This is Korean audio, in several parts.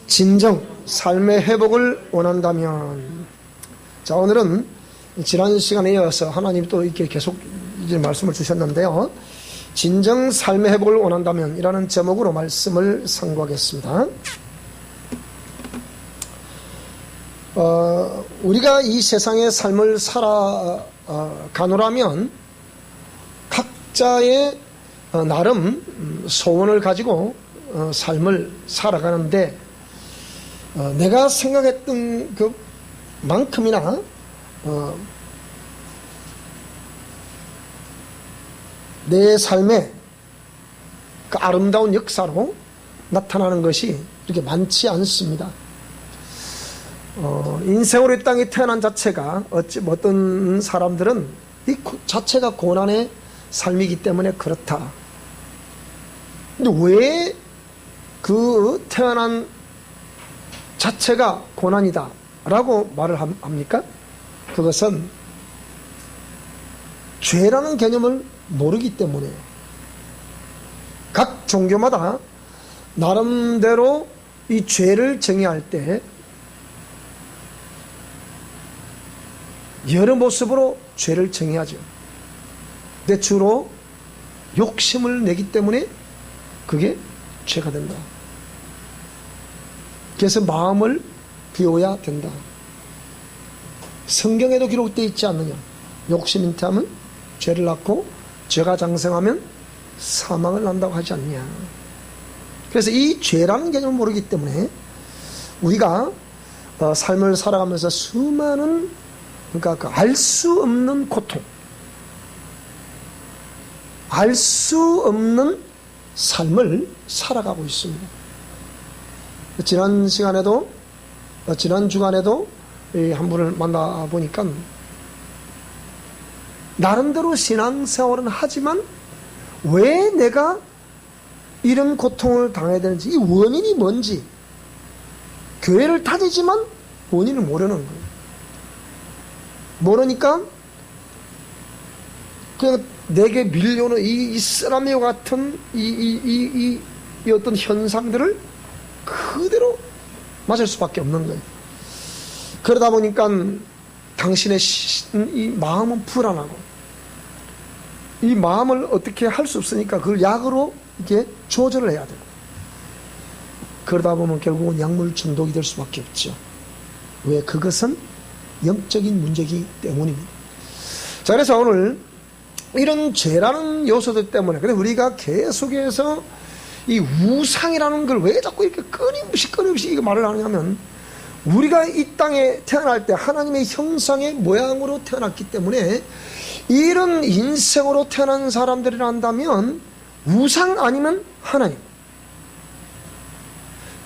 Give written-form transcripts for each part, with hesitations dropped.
진정 삶의 회복을 원한다면, 자, 오늘은 지난 시간에 이어서 하나님이 또 이렇게 계속 이제 말씀을 주셨는데요. 진정 삶의 회복을 원한다면 이라는 제목으로 말씀을 상고하겠습니다. 우리가 이 세상의 삶을 살아가노라면 각자의 나름 소원을 가지고 삶을 살아가는데, 내가 생각했던 그만큼이나 내 삶의 그 아름다운 역사로 나타나는 것이 이렇게 많지 않습니다. 인생으로 이 땅에 태어난 자체가 어떤 사람들은 이 자체가 고난의 삶이기 때문에 그렇다. 근데 왜 그 태어난 자체가 고난이다 라고 말을 합니까? 그것은 죄라는 개념을 모르기 때문에. 각 종교마다 나름대로 이 죄를 정의할 때 여러 모습으로 죄를 정의하죠. 근데 주로 욕심을 내기 때문에 그게 죄가 된다. 그래서 마음을 비워야 된다. 성경에도 기록되어 있지 않느냐. 욕심 잉태하면 죄를 낳고 죄가 장성하면 사망을 난다고 하지 않냐. 그래서 이 죄라는 개념을 모르기 때문에 우리가 삶을 살아가면서 수많은, 그러니까 알 수 없는 고통, 알 수 없는 삶을 살아가고 있습니다. 지난 시간에도, 지난 주간에도 한 분을 만나보니까 나름대로 신앙생활은 하지만 왜 내가 이런 고통을 당해야 되는지, 이 원인이 뭔지, 교회를 다니지만 원인을 모르는 거예요. 모르니까 그냥 내게 밀려오는 이 쓰나미와 같은 이 어떤 현상들을 그대로 맞을 수밖에 없는 거예요. 그러다 보니까 당신의 이 마음은 불안하고, 이 마음을 어떻게 할 수 없으니까 그걸 약으로 이렇게 조절을 해야 되고, 그러다 보면 결국은 약물 중독이 될 수밖에 없죠. 왜? 그것은 영적인 문제이기 때문입니다. 자, 그래서 오늘 이런 죄라는 요소들 때문에, 그래서 우리가 계속해서 이 우상이라는 걸 왜 자꾸 이렇게 끊임없이 이거 말을 하냐면, 우리가 이 땅에 태어날 때 하나님의 형상의 모양으로 태어났기 때문에 이런 인생으로 태어난 사람들이란다면 우상 아니면 하나님,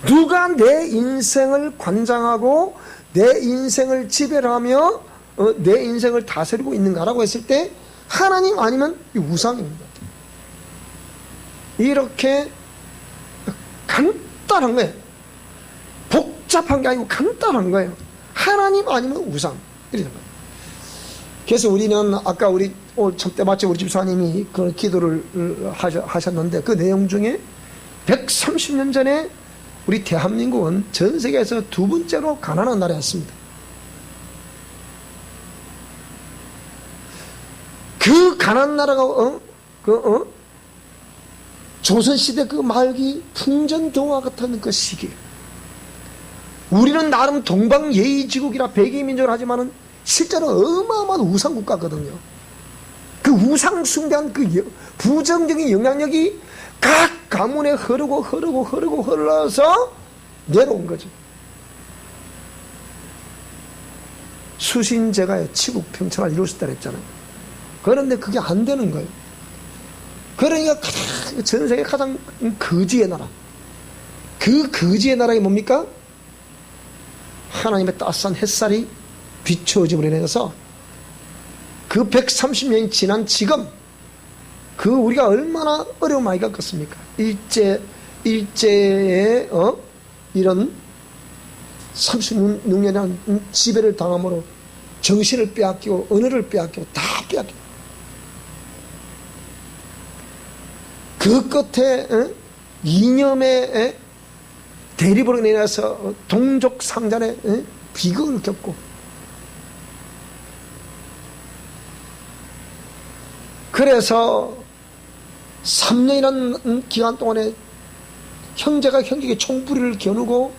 누가 내 인생을 관장하고 내 인생을 지배하며 내 인생을 다스리고 있는가라고 했을 때 하나님 아니면 우상입니다. 이렇게 간단한 거예요. 복잡한 게 아니고 간단한 거예요. 하나님 아니면 우상. 이런 거예요. 그래서 우리는 아까 우리 오늘 때마침 우리 집사님이 그 기도를 하셨는데, 그 내용 중에 130년 전에 우리 대한민국은 전 세계에서 두 번째로 가난한 나라였습니다. 그 가난한 나라가 조선시대 그 말기 풍전등화 같은 그 시기, 우리는 나름 동방예의지국이라 백의민족을 하지만은 실제로 어마어마한 우상국가거든요. 그 우상 숭배한 그 부정적인 영향력이 각 가문에 흘러서 내려온 거죠. 수신제가의 치국평천을 이룰 수 있다고 했잖아요. 그런데 그게 안 되는 거예요. 그러니까 전 세계 가장 거지의 나라, 그 거지의 나라가 뭡니까? 하나님의 따스한 햇살이 비춰짐으로 인해서 그 130년이 지난 지금 그 우리가 얼마나 어려움 많이 겪었습니까? 일제의 이런 36년이라는 지배를 당함으로 정신을 빼앗기고 언어를 빼앗기고 다 빼앗기고, 그 끝에 이념의 대립으로 인해서 동족 상잔의 비극을 겪고, 그래서 3년이라는 기간 동안에 형제가 형제에게 총부리를 겨누고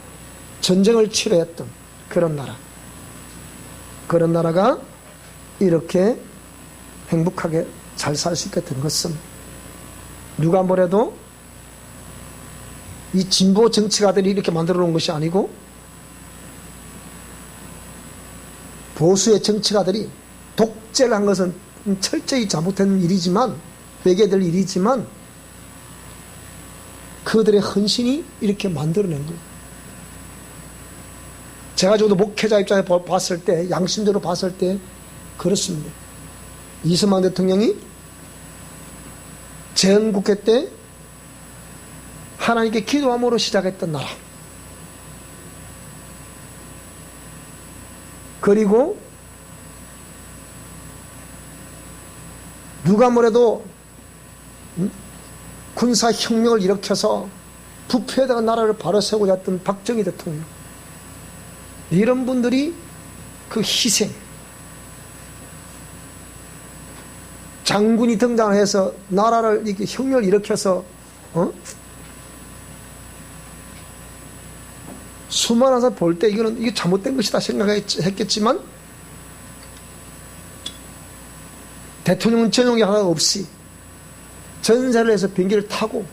전쟁을 치러했던 그런 나라, 그런 나라가 이렇게 행복하게 잘 살 수 있게 된 것은 누가 뭐래도 이 진보 정치가들이 이렇게 만들어 놓은 것이 아니고 보수의 정치가들이 독재를 한 것은 철저히 잘못된 일이지만, 회개될 일이지만, 그들의 헌신이 이렇게 만들어낸 거예요. 제가 저도 목회자 입장에서 봤을 때, 양심적으로 봤을 때 그렇습니다. 이승만 대통령이 재헌국회 때 하나님께 기도함으로 시작했던 나라, 그리고 누가 뭐래도 군사혁명을 일으켜서 부패에다가 나라를 바로 세우고자 했던 박정희 대통령, 이런 분들이 그 희생, 장군이 등장을 해서 나라를 이렇게 혁명을 일으켜서 수많은 사람 볼 때 이게 잘못된 것이다 생각했겠지만, 대통령은 전용기 하나 없이 전세를 해서 비행기를 타고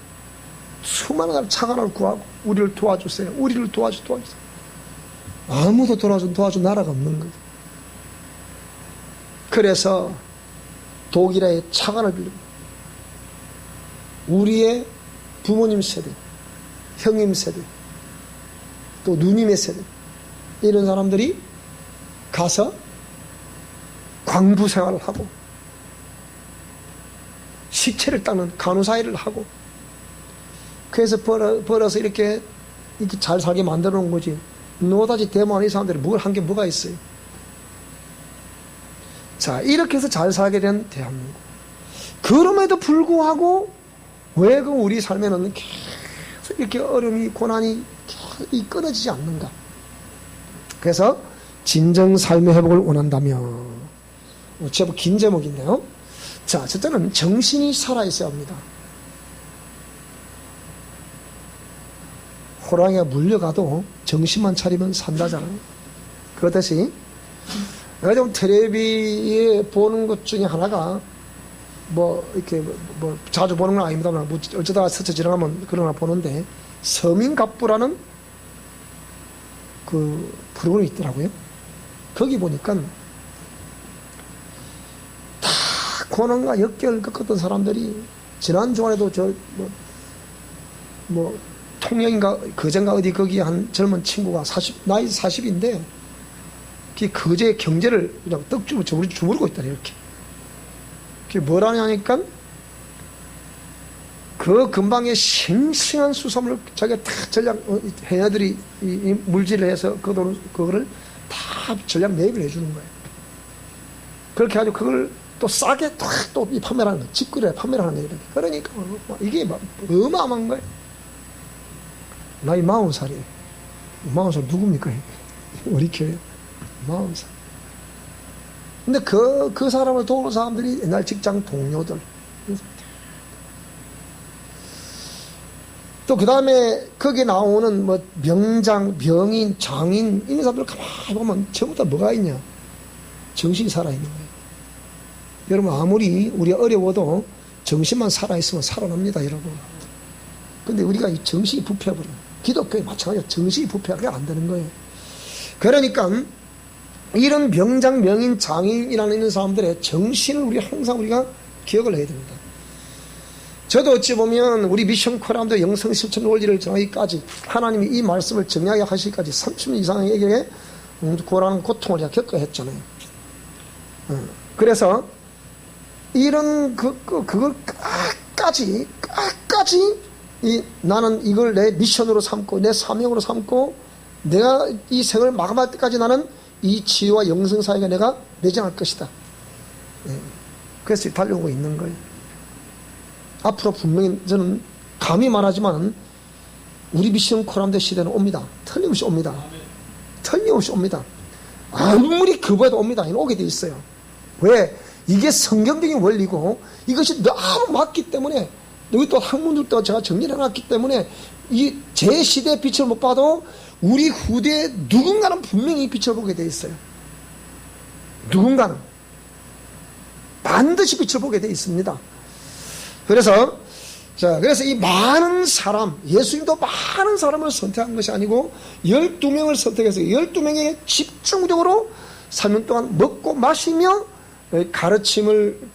수많은 사람 차관을 구하고 우리를 도와주세요, 우리를 도와주세요. 아무도 도와준 나라가 없는 거예요. 그래서 독일의 차관을 빌리고 우리의 부모님 세대, 형님 세대, 또 누님의 세대, 이런 사람들이 가서 광부 생활을 하고 시체를 닦는 간호사 일을 하고, 그래서 벌어서 이렇게 잘 살게 만들어 놓은 거지. 노다지 대만 이 사람들이 뭘 한 게 뭐가 있어요. 자, 이렇게 해서 잘 살게 된 대한민국. 그럼에도 불구하고 왜 그 우리 삶에는 계속 이렇게 어려움이, 고난이 계속 끊어지지 않는가. 그래서 진정 삶의 회복을 원한다면, 제법 긴 제목인데요. 자, 첫째는 정신이 살아있어야 합니다. 호랑이가 물려가도 정신만 차리면 산다잖아요. 그렇듯이 내가 좀 텔레비에 보는 것 중에 하나가 이렇게 자주 보는 건 아닙니다만 어쩌다가 스쳐 지나가면 그런 거 보는데, 서민갑부라는 그 프로그램이 있더라고요. 거기 보니까 다 고난과 역경을 겪었던 사람들이, 지난 주간에도 통영인가 거제인가 어디 거기 한 젊은 친구가 나이 40인데 거제 경제를 그냥 떡주고 주무르고 있다, 이렇게. 그게 뭐라냐니까 그 근방에 싱싱한 수산물 자기가 다 전략 해녀들이 이 물질을 해서 그거를 다 전략 매입을 해주는 거예요. 그렇게 해가지고 그걸 또 싸게 또 판매를 하는 거예요. 집거리에 판매를 하는 거예요. 그러니까 이게 어마어마한 거예요. 나이 40살이에요. 40살 누굽니까? 우리 교회 40살. 근데 그 사람을 도우는 사람들이 옛날 직장 동료들. 또 그 다음에 거기에 나오는 명장, 명인, 장인, 이런 사람들 가만히 보면 전부 다 뭐가 있냐? 정신이 살아있는 거예요. 여러분, 아무리 우리가 어려워도 정신만 살아있으면 살아납니다, 여러분. 근데 우리가 이 정신이 부패해버려요. 기독교에 마찬가지로 정신이 부패하게 안 되는 거예요. 그러니까 이런 명장, 명인, 장인이라는 이런 사람들의 정신을 우리가 기억을 해야 됩니다. 저도 어찌 보면 우리 미션 코람도 영성 실천 원리를 정하기까지, 하나님이 이 말씀을 정리하게 하시기까지 30년 이상에게 고라는 고통을 제가 겪어야 했잖아요. 그래서 이런 그걸 끝까지 나는 이걸 내 미션으로 삼고 내 사명으로 삼고 내가 이 생을 마감할 때까지 나는 이 치유와 영성 사역에 내가 매장할 것이다. 그래서 달려오고 있는 거예요. 앞으로 분명히 저는 감히 말하지만 우리 미션 코람데 시대는 옵니다. 틀림없이 옵니다. 틀림없이 옵니다. 아무리 거부해도 옵니다. 오게 돼 있어요. 왜? 이게 성경적인 원리고 이것이 너무 맞기 때문에, 여기 또 학문들도 제가 정리를 해놨기 때문에 이 제 시대의 빛을 못 봐도 우리 후대에 누군가는 분명히 이 빛을 보게 돼 있어요. 누군가는 반드시 빛을 보게 돼 있습니다. 그래서 이 많은 사람, 예수님도 많은 사람을 선택한 것이 아니고 12명을 선택해서 12명에게 집중적으로 3년 동안 먹고 마시며 가르침을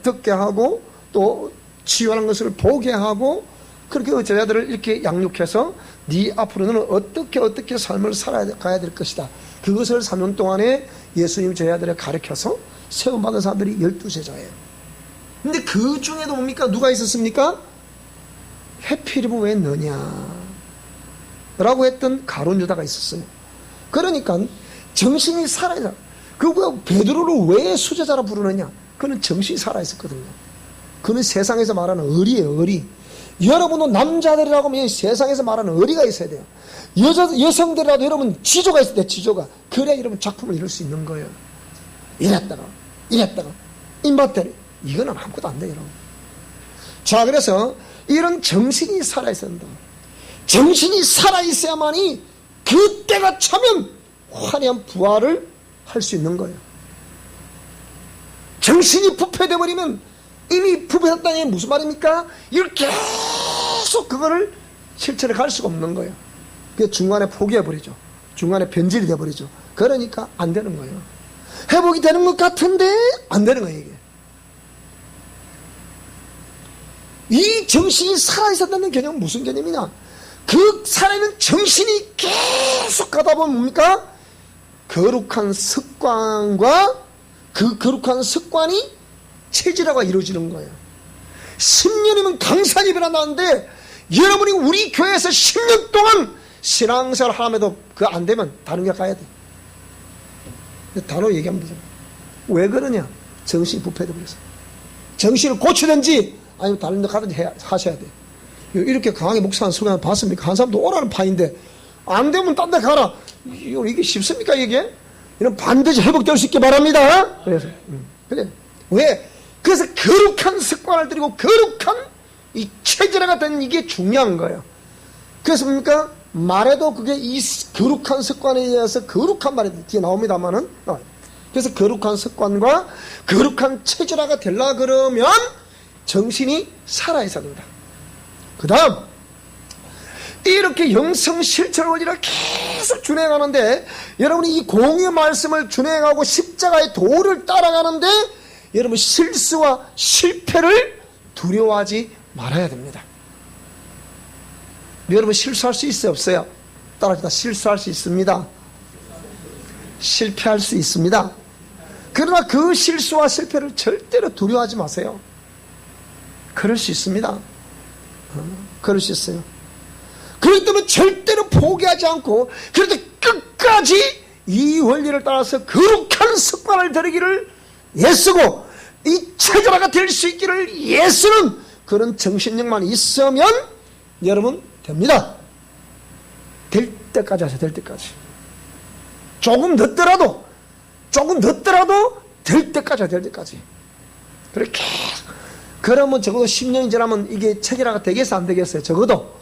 듣게 하고 또 치유하는 것을 보게 하고, 그렇게 제자들을 이렇게 양육해서 네 앞으로는 어떻게 삶을 살아가야 될 것이다. 그것을 3년 동안에 예수님 제자들을 가르쳐서 세움받은 사람들이 12제자예요. 근데 그 중에도 뭡니까? 누가 있었습니까? 해필이면 왜 너냐? 라고 했던 가룟 유다가 있었어요. 그러니까 정신이 살아있어. 그 베드로를 왜 수제자라 부르느냐? 그는 정신이 살아있었거든요. 그는 세상에서 말하는 의리예요, 의리. 여러분도 남자들이라고 하면 세상에서 말하는 의리가 있어야 돼요. 여성들이라도 여러분 지조가 있어야 돼요, 지조가. 그래야 여러분 작품을 이룰 수 있는 거예요. 이랬다가 임바테리, 이거는 아무것도 안 돼요, 여러분. 자, 그래서 이런 정신이 살아있어야 한다. 정신이 살아있어야만이 그때가 차면 화려한 부활을 할 수 있는 거예요. 정신이 부패되어 버리면, 이미 부패했다는 게 무슨 말입니까? 이걸 계속 그거를 실천해 갈 수가 없는 거예요. 그 중간에 포기해버리죠. 중간에 변질이 돼버리죠. 그러니까 안 되는 거예요. 회복이 되는 것 같은데 안 되는 거예요, 이게. 이 정신이 살아있었다는 개념은 무슨 개념이냐? 그 살아있는 정신이 계속 가다 보면 뭡니까? 거룩한 습관과 그 거룩한 습관이 체질화가 이루어지는 거예요. 10년이면 강산이 변한다는데, 여러분이 우리 교회에서 10년 동안 신앙생활 하면도 그거 안 되면 다른 데 가야 돼. 단어 얘기하면 되잖아. 왜 그러냐? 정신이 부패돼 버려서. 정신을 고치든지 아니면 다른 데 가든지 하셔야 돼. 이렇게 강하게 목사하는 소리를 봤습니까? 한 사람도 오라는 파인데 안 되면 딴 데 가라. 이게 쉽습니까, 이게? 이런 반드시 회복될 수 있게 바랍니다. 그래서 그래. 왜? 그래서 거룩한 습관을 들이고 거룩한 이 체질화가 된 이게 중요한 거예요. 그래서 뭡니까? 말에도 그게 이 거룩한 습관에 의해서 거룩한 말이 뒤에 나옵니다만은, 그래서 거룩한 습관과 거룩한 체질화가 되려 그러면 정신이 살아있어야 된다. 그 다음, 이렇게 영성 실천 원리를 계속 준행하는데, 여러분이 이 공의 말씀을 준행하고 십자가의 도를 따라가는데, 여러분 실수와 실패를 두려워하지 말아야 됩니다. 여러분 실수할 수 있어요, 없어요? 따라합시다. 실수할 수 있습니다. 실패할 수 있습니다. 그러나 그 실수와 실패를 절대로 두려워하지 마세요. 그럴 수 있습니다. 그럴 수 있어요. 그렇기 때문에 절대로 포기하지 않고, 그래도 끝까지 이 원리를 따라서 거룩한 습관을 들이기를 애쓰고 이 체질화가 될 수 있기를 애쓰는 그런 정신력만 있으면 여러분 됩니다. 될 때까지 하세요. 될 때까지. 조금 늦더라도 될 때까지 하세요. 될 때까지. 그렇게 그러면 적어도 10년이 지나면 이게 체질화가 되겠어요, 안 되겠어요? 적어도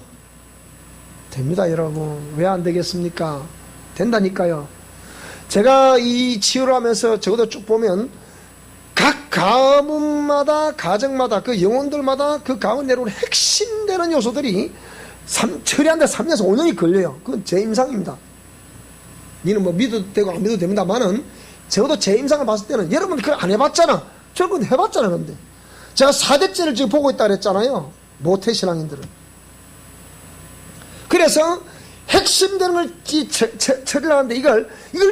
됩니다, 여러분. 왜 안 되겠습니까? 된다니까요. 제가 이 치유를 하면서 적어도 쭉 보면 각 가문마다, 가정마다, 그 영혼들마다 그 가문 내려오는 핵심되는 요소들이 처리하는데 3년에서 5년이 걸려요. 그건 제 임상입니다. 니는 뭐 믿어도 되고 안 믿어도 됩니다만은, 적어도 제 임상을 봤을 때는, 여러분 그걸 안 해봤잖아. 저건 해봤잖아. 근데 제가 4대째를 지금 보고 있다 그랬잖아요, 모태신앙인들은. 그래서 핵심되는 걸 처리를 하는데 이걸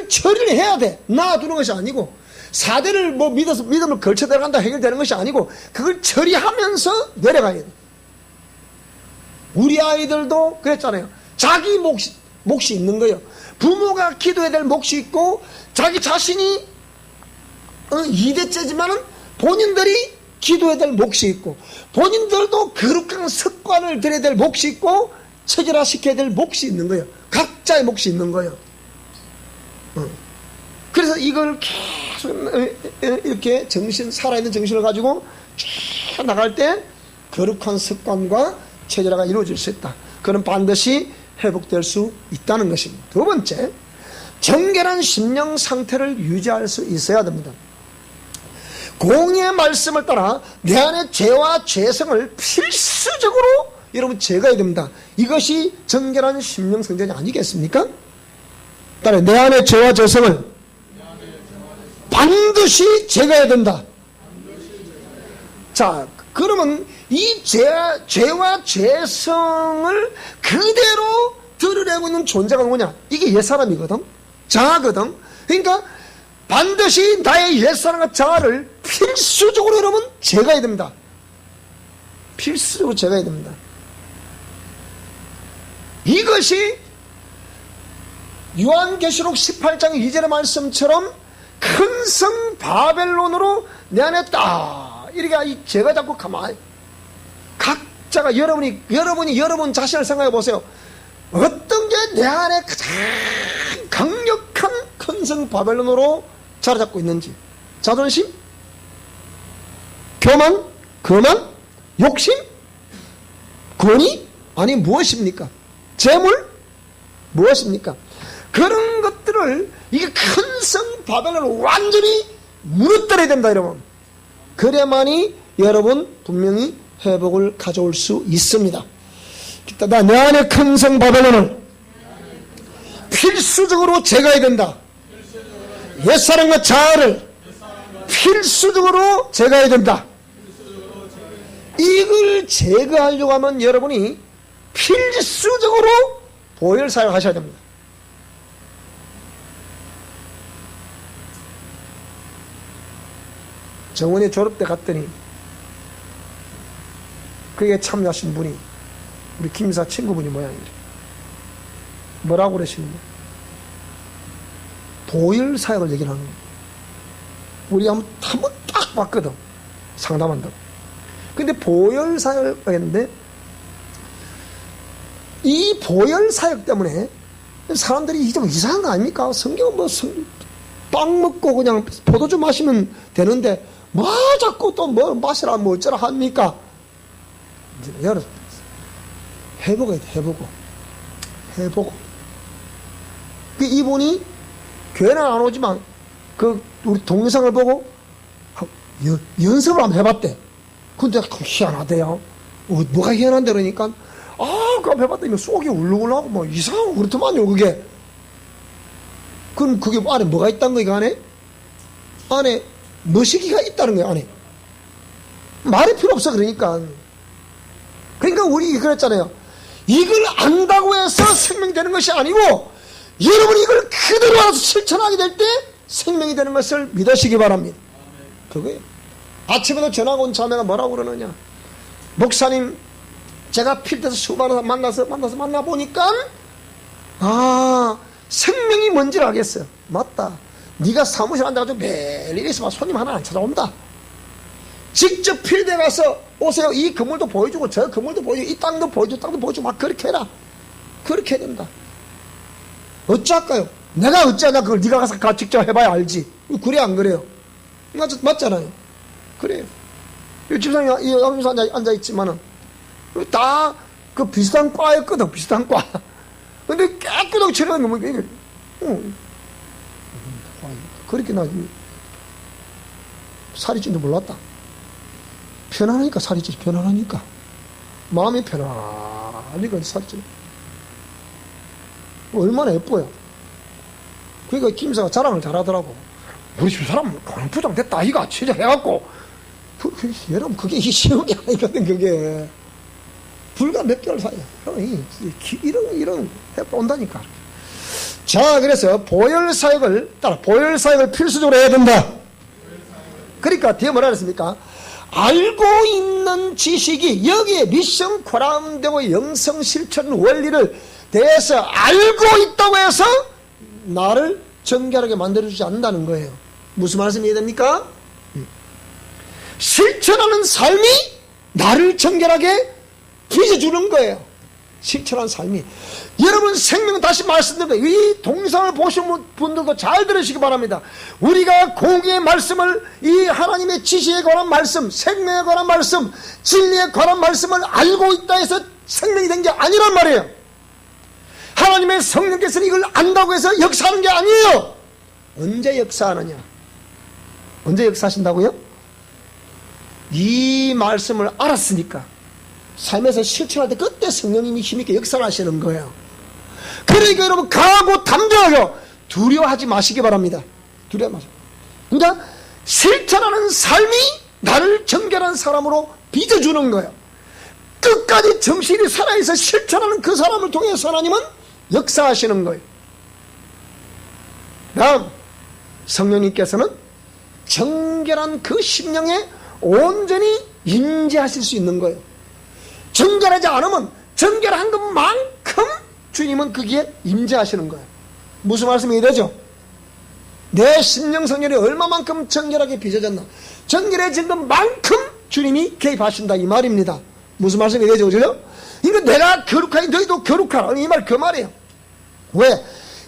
처리를 해야 돼. 놔두는 것이 아니고, 4대를 뭐 믿음을 걸쳐 내려간다 해결되는 것이 아니고, 그걸 처리하면서 내려가야 돼. 우리 아이들도 그랬잖아요. 자기 몫이 있는 거예요. 부모가 기도해야 될 몫이 있고, 자기 자신이 2대째지만은 본인들이 기도해야 될 몫이 있고, 본인들도 거룩한 습관을 들여야 될 몫이 있고, 체계화시켜야 될 몫이 있는 거예요. 각자의 몫이 있는 거예요. 그래서 이걸 계속 이렇게 살아있는 정신을 가지고 쭉 나갈 때 거룩한 습관과 체계화가 이루어질 수 있다. 그는 반드시 회복될 수 있다는 것입니다. 두 번째, 정결한 심령 상태를 유지할 수 있어야 됩니다. 공의의 말씀을 따라 내 안의 죄와 죄성을 필수적으로 여러분 제거해야 됩니다. 이것이 정결한 심령 상태가 아니겠습니까? 따라 내 안의 죄와 죄성을 반드시 제거해야 된다. 자, 그러면 이 죄와 죄성을 그대로 드러내고 있는 존재가 뭐냐? 이게 옛사람이거든. 자아거든. 그러니까 반드시 나의 옛사람과 자아를 필수적으로 여러분 제거해야 됩니다. 필수적으로 제거해야 됩니다. 이것이 요한계시록 18장 2절의 말씀처럼 큰 성 바벨론으로 내 안에 딱 이렇게 이 제가 자꾸 가만히 각자가 여러분 자신을 생각해 보세요. 어떤 게 내 안에 가장 강력한 큰 성 바벨론으로 자리 잡고 있는지. 자존심? 교만? 거만? 욕심? 권위? 아니 무엇입니까? 재물? 무엇입니까? 그런 것들을 이게 큰 성 바벨론을 완전히 무너뜨려야 된다 여러분. 그래야만이 여러분 분명히 회복을 가져올 수 있습니다. 나 내 안에 큰 성 바벨론을 필수적으로 제거해야 된다. 옛사람과 자아를 필수적으로 제거해야 된다. 이걸 제거하려고 하면 여러분이 필수적으로 보혈 사용하셔야 됩니다. 정원에 졸업 때 갔더니 그게 참여하신 분이 우리 김사 친구분이 모양이래. 뭐라고 그러시는 거예요? 보혈 사역을 얘기를 하는 거예요. 우리 한번 딱 봤거든. 상담한다고. 근데 보혈 사역을 했는데 이 보혈 사역 때문에 사람들이 좀 이상한 거 아닙니까? 성경은 빵 먹고 그냥 포도주 마시면 되는데 뭐 자꾸 또 뭐 마시라 뭐 어쩌라 합니까? 여러분 해보고 그 이분이 교회는 안 오지만 그 우리 동영상을 보고 연습을 한번 해봤대. 근데 희한하대요. 뭐가 희한한데 그러니까 그거 해봤더니 속이 울렁울렁하고 뭐 이상하고 그렇더만요 그게. 그럼 그게 안에 뭐가 있다는 거 이거 안에 머시기가 있다는 거야 안에. 말이 필요 없어. 그러니까 우리 그랬잖아요. 이걸 안다고 해서 생명되는 것이 아니고 여러분이 이걸 그대로 알아서 실천하게 될 때 생명이 되는 것을 믿으시기 바랍니다. 그거예요. 아침에도 전화 온 자매가 뭐라고 그러느냐. 목사님 제가 필드에서 수많은 만나보니까 생명이 뭔지를 알겠어요. 맞다. 네가 사무실 앉아가지고 매일 있으면 손님 하나 안 찾아온다. 직접 필드에 가서 오세요. 이 건물도 보여주고 저 건물도 보여주고 이 땅도 보여주고 막 그렇게 해라. 그렇게 해야 된다. 어찌할까요? 내가 어찌하냐. 그걸 네가 가서 직접 해봐야 알지. 그래 안 그래요? 맞잖아요. 그래요. 이 집사람이 여기서 앉아있지만은 다 그 비슷한 과였거든. 비슷한 과. 근데 깨끗하게 처리하는 거 이게 그렇게 나 살이 찐 줄 몰랐다. 편안하니까 살이 찌지. 편안하니까 마음이 편안하니까 살이 찌. 얼마나 예뻐요. 그러니까 김사가 자랑을 잘하더라고. 우리 집사람 공부장 됐다 이가 취재 해갖고 여러분 그게 쉬운 게 아니거든. 그게 불과 몇 개월 사이야. 이런 해가 온다니까. 자, 그래서 보혈 사역을 필수적으로 해야 된다. 그러니까 뒤에 뭐라 그랬습니까? 알고 있는 지식이 여기에 미션 코람되고 영성 실천 원리를 대해서 알고 있다고 해서 나를 정결하게 만들어주지 않는다는 거예요. 무슨 말씀 이해됩니까? 실천하는 삶이 나를 정결하게 빚어주는 거예요. 실천한 삶이. 여러분 생명, 다시 말씀드립니다. 이 동영상을 보신 분들도 잘 들으시기 바랍니다. 우리가 공의의 말씀을, 이 하나님의 지시에 관한 말씀, 생명에 관한 말씀, 진리에 관한 말씀을 알고 있다 해서 생명이 된 게 아니란 말이에요. 하나님의 성령께서는 이걸 안다고 해서 역사하는 게 아니에요. 언제 역사하느냐? 언제 역사하신다고요? 이 말씀을 알았으니까 삶에서 실천할 때 그때 성령님이 힘있게 역사를 하시는 거예요. 그러니까 여러분 강하고 담대하게 두려워하지 마시기 바랍니다. 두려워 마세요. 그러니까 실천하는 삶이 나를 정결한 사람으로 빚어주는 거예요. 끝까지 정신이 살아있어 실천하는 그 사람을 통해서 하나님은 역사하시는 거예요. 다음, 성령님께서는 정결한 그 심령에 온전히 임재하실 수 있는 거예요. 정결하지 않으면 정결한 것만큼 주님은 거기에 임재하시는 거예요. 무슨 말씀이 되죠? 내 심령 성결이 얼마만큼 정결하게 빚어졌나, 정결해진 것만큼 주님이 개입하신다 이 말입니다. 무슨 말씀이 되죠? 그죠? 그러니까 내가 거룩하니 너희도 거룩하라, 이 말 그 말이에요. 왜?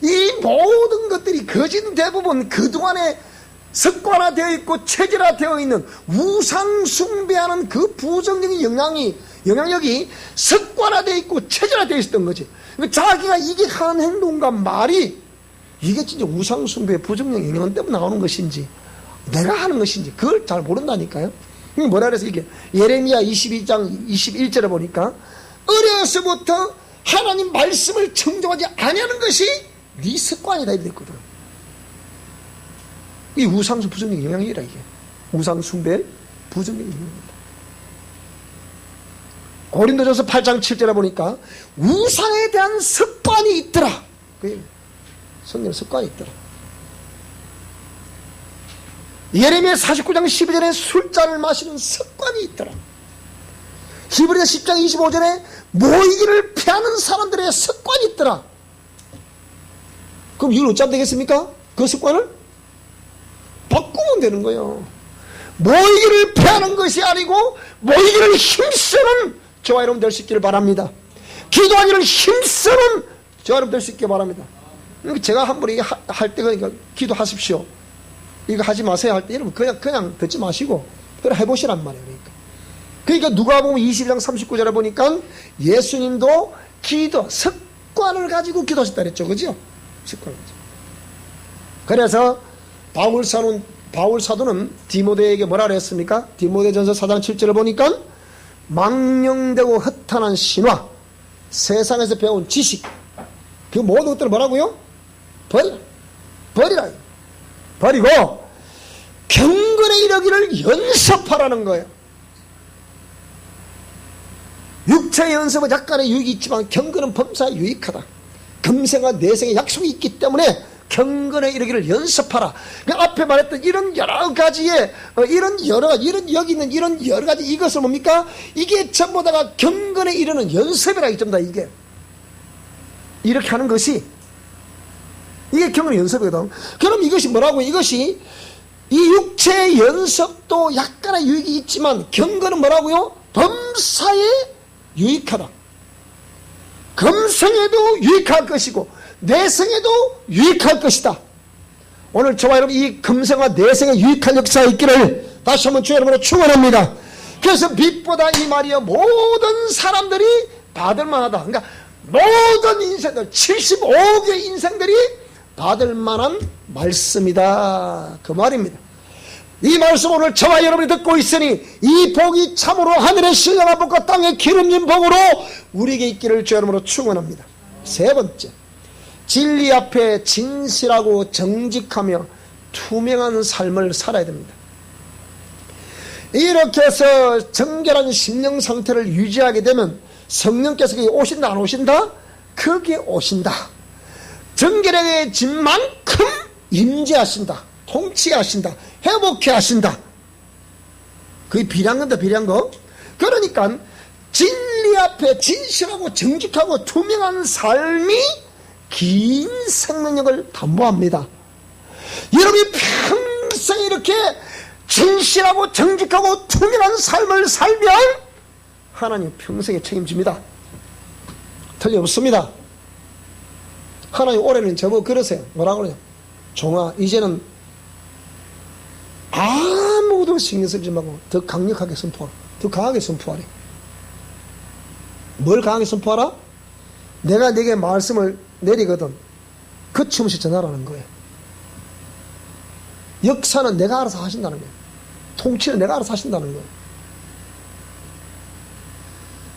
이 모든 것들이 거진 대부분 그동안에 습관화되어 있고 체질화되어 있는 우상 숭배하는 그 부정적인 영향력이 습관화되어 있고 체질화되어 있었던 거지. 자기가 이게 하는 행동과 말이 이게 진짜 우상 숭배의 부정적인 영향 때문에 나오는 것인지 내가 하는 것인지 그걸 잘 모른다니까요. 뭐라 그래서 이게 예레미야 22장 21절에 보니까 어려서부터 하나님 말씀을 청정하지 아니하는 것이 네 습관이다 이렇게 됐거든. 이 우상숭 부정적인 영향이라 이게 우상숭배의 부정적인 영향입니다. 고린도전서 8장 7절에 보니까 우상에 대한 습관이 있더라. 성경 습관이 있더라. 예레미야 49장 12절에 술잔을 마시는 습관이 있더라. 히브리서 10장 25절에 모이기를 피하는 사람들의 습관이 있더라. 그럼 이걸 어쩌면 되겠습니까? 그 습관을 바꾸면 되는 거예요. 모이기를 피하는 것이 아니고 모이기를 힘쓰는 저와 여러분 될 수 있기를 바랍니다. 기도하기를 힘쓰는 저와 여러분 될 수 있기를 바랍니다. 제가 한 번 할 때 그러니까 기도하십시오. 이거 하지 마세요 할 때 여러분 그냥 듣지 마시고 그래 해보시란 말이에요. 그러니까 누가복음 22장 39절에 보니까 예수님도 기도 습관을 가지고 기도하셨다 그랬죠. 그죠? 습관을 가지고. 그래서 바울 사도는 디모데에게 뭐라 그랬습니까? 디모데전서 4장 7절을 보니까 망령되고 허탄한 신화, 세상에서 배운 지식, 그 모든 것들을 뭐라고요? 버리라. 버리고 경건에 이르기를 연습하라는 거예요. 육체의 연습은 약간의 유익이 있지만 경건은 범사에 유익하다. 금생과 내생의 약속이 있기 때문에 경건에 이르기를 연습하라. 그 앞에 말했던 이런 여러 가지의 여기 있는 이런 여러 가지 이것을 뭡니까? 이게 전부 다가 경건에 이르는 연습이라 전부 다 이게 이렇게 하는 것이 이게 경건의 연습이거든. 그럼 이것이 뭐라고? 이것이 이 육체의 연습도 약간의 유익이 있지만 경건은 뭐라고요? 범사에 유익하다. 금생에도 유익할 것이고 내생에도 유익할 것이다. 오늘 저와 여러분 이 금생과 내생에 유익한 역사가 있기를 다시 한번 주의 이름으로 축원합니다. 그래서 빛보다 이 말이여 모든 사람들이 받을 만하다. 그러니까 모든 인생들 75억의 인생들이 받을 만한 말씀이다 그 말입니다. 이 말씀 오늘 저와 여러분이 듣고 있으니 이 복이 참으로 하늘의 신령한 복과 땅의 기름진 복으로 우리에게 있기를 주의 이름으로 축원합니다. 세 번째, 진리 앞에 진실하고 정직하며 투명한 삶을 살아야 됩니다. 이렇게 해서 정결한 심령 상태를 유지하게 되면 성령께서 거기 오신다 안 오신다? 거기에 오신다. 정결해진 만큼 임재하신다. 통치하신다. 회복해 하신다. 그게 비례한 건다 비례한 거. 그러니까 진리 앞에 진실하고 정직하고 투명한 삶이 긴 생명력을 담보합니다. 여러분이 평생 이렇게 진실하고 정직하고 투명한 삶을 살면 하나님 평생에 책임집니다. 틀림없습니다. 하나님 올해는 저보고 그러세요. 뭐라고 그래요? 종아, 이제는 아무것도 신경 쓰지 말고 더 강력하게 선포하라. 더 강하게 선포하래. 뭘 강하게 선포하라? 내가 네게 말씀을 내리거든 거침없이 전하라는 거예요. 역사는 내가 알아서 하신다는 거예요. 통치는 내가 알아서 하신다는 거예요.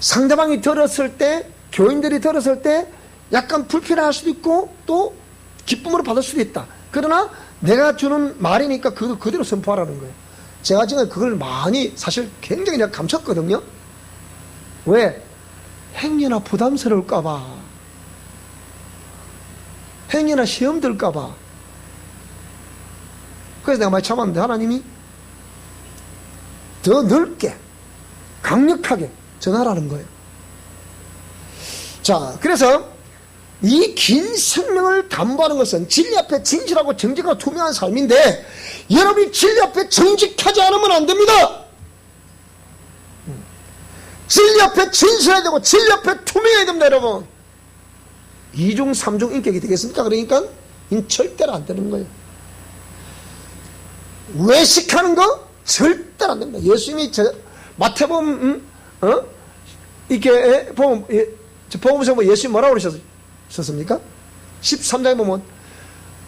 상대방이 들었을 때, 교인들이 들었을 때 약간 불편할 수도 있고 또 기쁨으로 받을 수도 있다. 그러나 내가 주는 말이니까 그대로 선포하라는 거예요. 제가 지금 그걸 많이 사실 굉장히 내가 감췄거든요. 왜? 행여나 부담스러울까봐, 행여나 시험 들까봐. 그래서 내가 많이 참았는데 하나님이 더 넓게 강력하게 전하라는 거예요. 자, 그래서 이 긴 생명을 담보하는 것은 진리 앞에 진실하고 정직하고 투명한 삶인데 여러분이 진리 앞에 정직하지 않으면 안 됩니다. 진리 앞에 진실해야 되고 진리 앞에 투명해야 됩니다, 여러분. 2중 3중 인격이 되겠습니까? 그러니까 이는 절대로 안 되는 거예요. 외식하는 거 절대로 안 됩니다. 예수님이 마태복음 이렇게 보면 복음서 보면 예수님 뭐라고 그러셨습니까? 13장에 보면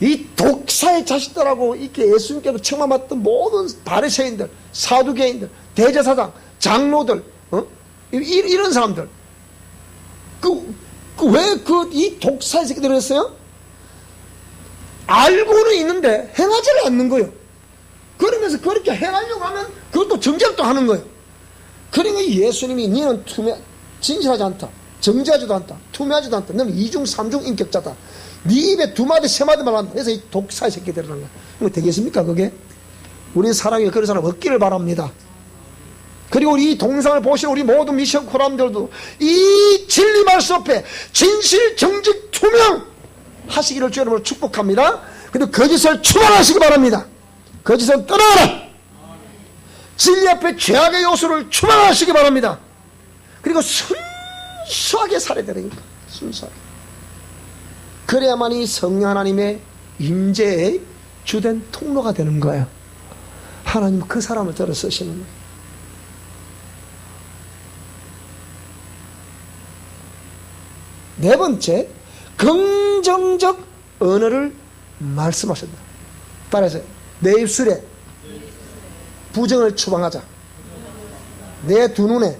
이 독사의 자식들하고 이렇게 예수님께서 청망받던 모든 바리새인들, 사두개인들, 대제사장, 장로들, 이런 사람들, 왜 이 독사의 새끼들을 했어요? 알고는 있는데 행하지를 않는 거예요. 그러면서 그렇게 행하려고 하면 그것도 정죄도 하는 거예요. 그러니까 예수님이 너는 진실하지 않다, 정죄하지도 않다, 투명하지도 않다, 너는 2중 3중 인격자다, 네 입에 2마디 3마디만 한다. 그래서 이 독사의 새끼들이라는 거예요. 그럼 되겠습니까 그게? 우리 사랑에 그런 사람 없기를 바랍니다. 그리고 우리 이 동상을 보시는 우리 모든 미션 코람들도 이 진리 말씀 앞에 진실 정직 투명 하시기를 주 여러분을 축복합니다. 근데 거짓을 추방하시기 바랍니다. 거짓은 떠나라. 진리 앞에 죄악의 요소를 추방하시기 바랍니다. 그리고 순수하게 살아야 되니까 순수하게. 그래야만 이 성령 하나님의 임재의 주된 통로가 되는 거예요. 하나님은 그 사람을 들어 쓰시는 거예요. 네 번째, 긍정적 언어를 말씀하신다. 따라서 내 입술에 부정을 추방하자. 내 두 눈에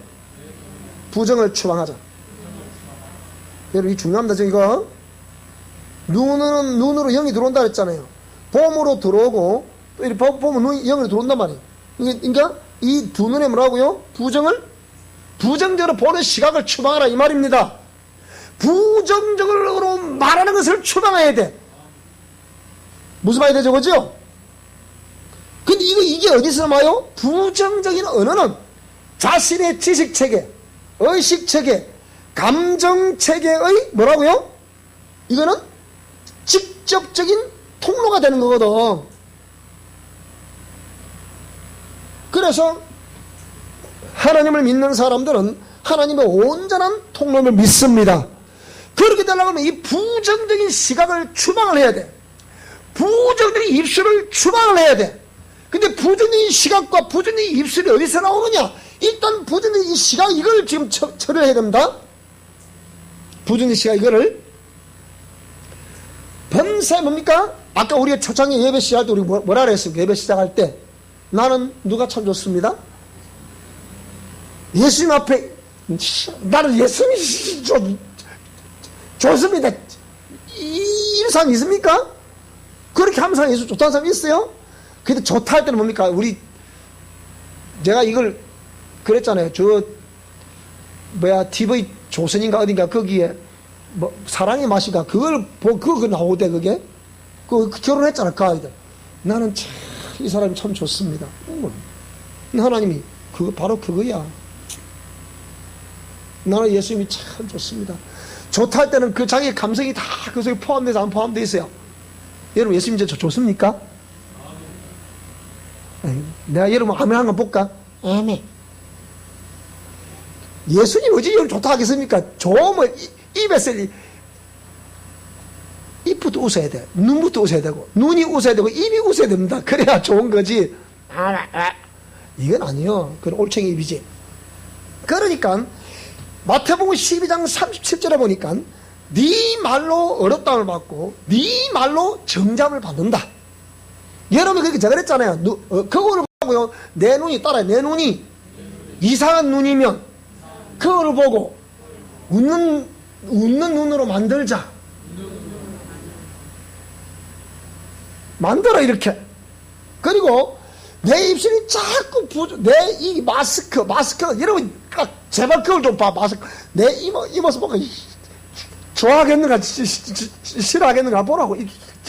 부정을 추방하자. 여러분 이 중요합니다. 이거 눈은 눈으로 영이 들어온다 그랬잖아요. 봄으로 들어오고 또 이렇게 보면 영이 들어온단 말이에요. 그러니까 이 두 눈에 뭐라고요? 부정적으로 보는 시각을 추방하라 이 말입니다. 부정적으로 말하는 것을 추방해야 돼. 무슨 말이 되죠, 그죠? 근데 이게 어디서 나와요? 부정적인 언어는 자신의 지식체계, 의식체계, 감정체계의 뭐라고요? 이거는 직접적인 통로가 되는 거거든. 그래서 하나님을 믿는 사람들은 하나님의 온전한 통로를 믿습니다. 그렇게 되려고 하면 이 부정적인 시각을 추방을 해야 돼. 부정적인 입술을 추방을 해야 돼. 근데 부정적인 시각과 부정적인 입술이 어디서 나오느냐? 일단 부정적인 시각 이걸 지금 처리해야 됩니다. 부정적인 시각 이거를 범사에 뭡니까? 아까 우리가 초창기 예배 시작할 때 우리 뭐라 그랬습니까? 예배 시작할 때 나는 누가 참 좋습니다? 예수님 앞에 나는 예수님이 좋습니다. 이런 사람 있습니까? 그렇게 하는 사람 예수 좋다는 사람 있어요? 근데 좋다 할 때는 뭡니까? 제가 이걸 그랬잖아요. TV 조선인가 어딘가 거기에 사랑의 맛이가 그거 나오대 그게? 결혼했잖아 그 아이들. 나는 참 이 사람이 참 좋습니다. 하나님이 바로 그거야. 나는 예수님이 참 좋습니다. 좋다 할 때는 그 자기의 감성이 다 그 속에 포함돼서 안 포함되어 있어요. 여러분 예수님 이제 좋습니까? 내가 여러분 아멘 한번 볼까? 아멘. 예수님 어찌 여러분 좋다 하겠습니까? 좋으면 입에서 입부터 웃어야 돼. 눈부터 웃어야 되고, 눈이 웃어야 되고, 입이 웃어야 됩니다. 그래야 좋은 거지. 이건 아니요. 그건 올챙이 입이지. 그러니까 마태복음 12장 37절에 보니까 네 말로 어렵다움을 받고 네 말로 정잠을 받는다. 여러분이 그렇게 제가 그랬잖아요. 그거를 보고요, 내 눈이 따라요. 내 눈이 이상한 눈이면 그거를 보고 웃는 눈으로 만들자. 만들어 이렇게. 그리고 내 입술이 자꾸 내 이 마스크 여러분 제발 그걸 좀 봐. 마스크 내 이 모습 보고 좋아하겠는가 싫어하겠는가 보라고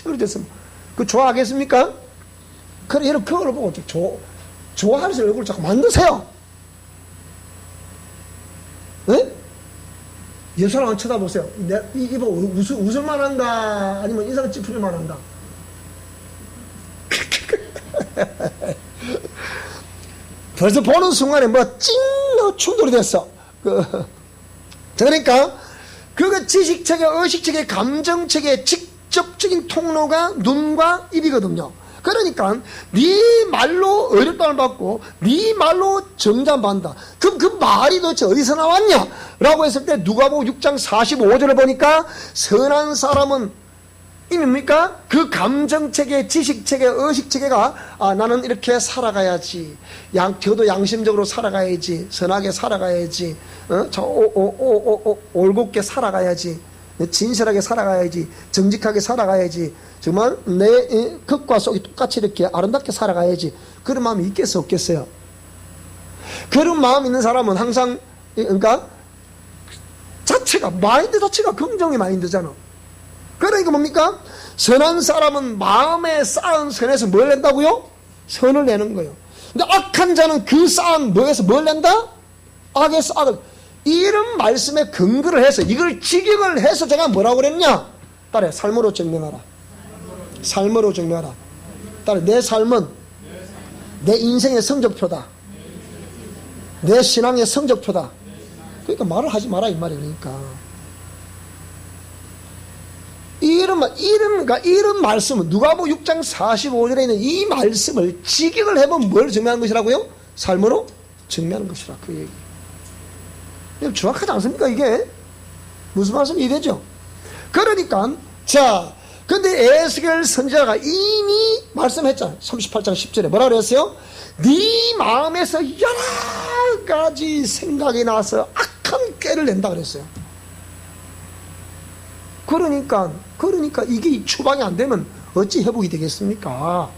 그렇게 됐으면 그 좋아하겠습니까? 그래 여러분 그걸 보고 좋아하는 얼굴을 자꾸 만드세요. 네? 예수를 한번 쳐다보세요. 이거 웃을 만한가 아니면 인상 찌푸릴 만한가? 벌써 보는 순간에 찡 충돌이 됐어. 그러니까 그거 지식체계, 의식체계, 감정체계의 직접적인 통로가 눈과 입이거든요. 그러니까 네 말로 어렵다를 받고 네 말로 정잠받는다. 그럼 그 말이 도대체 어디서 나왔냐? 라고 했을 때 누가복음 6장 45절을 보니까 선한 사람은 이 뭡니까? 그 감정체계, 지식체계, 의식체계가 나는 이렇게 살아가야지. 저도 양심적으로 살아가야지. 선하게 살아가야지. 올곧게 살아가야지. 진실하게 살아가야지. 정직하게 살아가야지. 정말 내 겉과 속이 똑같이 이렇게 아름답게 살아가야지. 그런 마음이 있겠어 없겠어요? 그런 마음 있는 사람은 항상 그러니까 마인드 자체가 긍정의 마인드잖아. 그러니까 뭡니까? 선한 사람은 마음에 쌓은 선에서 뭘 낸다고요? 선을 내는 거예요. 근데 악한 자는 그 쌓은 뭐에서 뭘 낸다? 악에서 악을. 이런 말씀에 근거를 해서 이걸 직역을 해서 제가 뭐라고 그랬냐? 따라 삶으로 증명하라. 삶으로 증명하라. 따라 내 삶은 내 인생의 성적표다. 내 신앙의 성적표다. 그러니까 말을 하지 마라 이 말이에요. 그러니까 이런 말씀은 누가복음 6장 45절에 있는 이 말씀을 직역을 해보면 뭘 증명하는 것이라고요? 삶으로 증명하는 것이라 그 얘기. 정확하지 않습니까 이게? 무슨 말씀이 이되죠? 그러니까 근데 에스겔 선지자가 이미 말씀했잖아요. 38장 10절에 뭐라 그랬어요? 네 마음에서 여러 가지 생각이 나서 악한 꾀를 낸다 그랬어요. 그러니까 이게 추방이 안 되면 어찌 회복이 되겠습니까?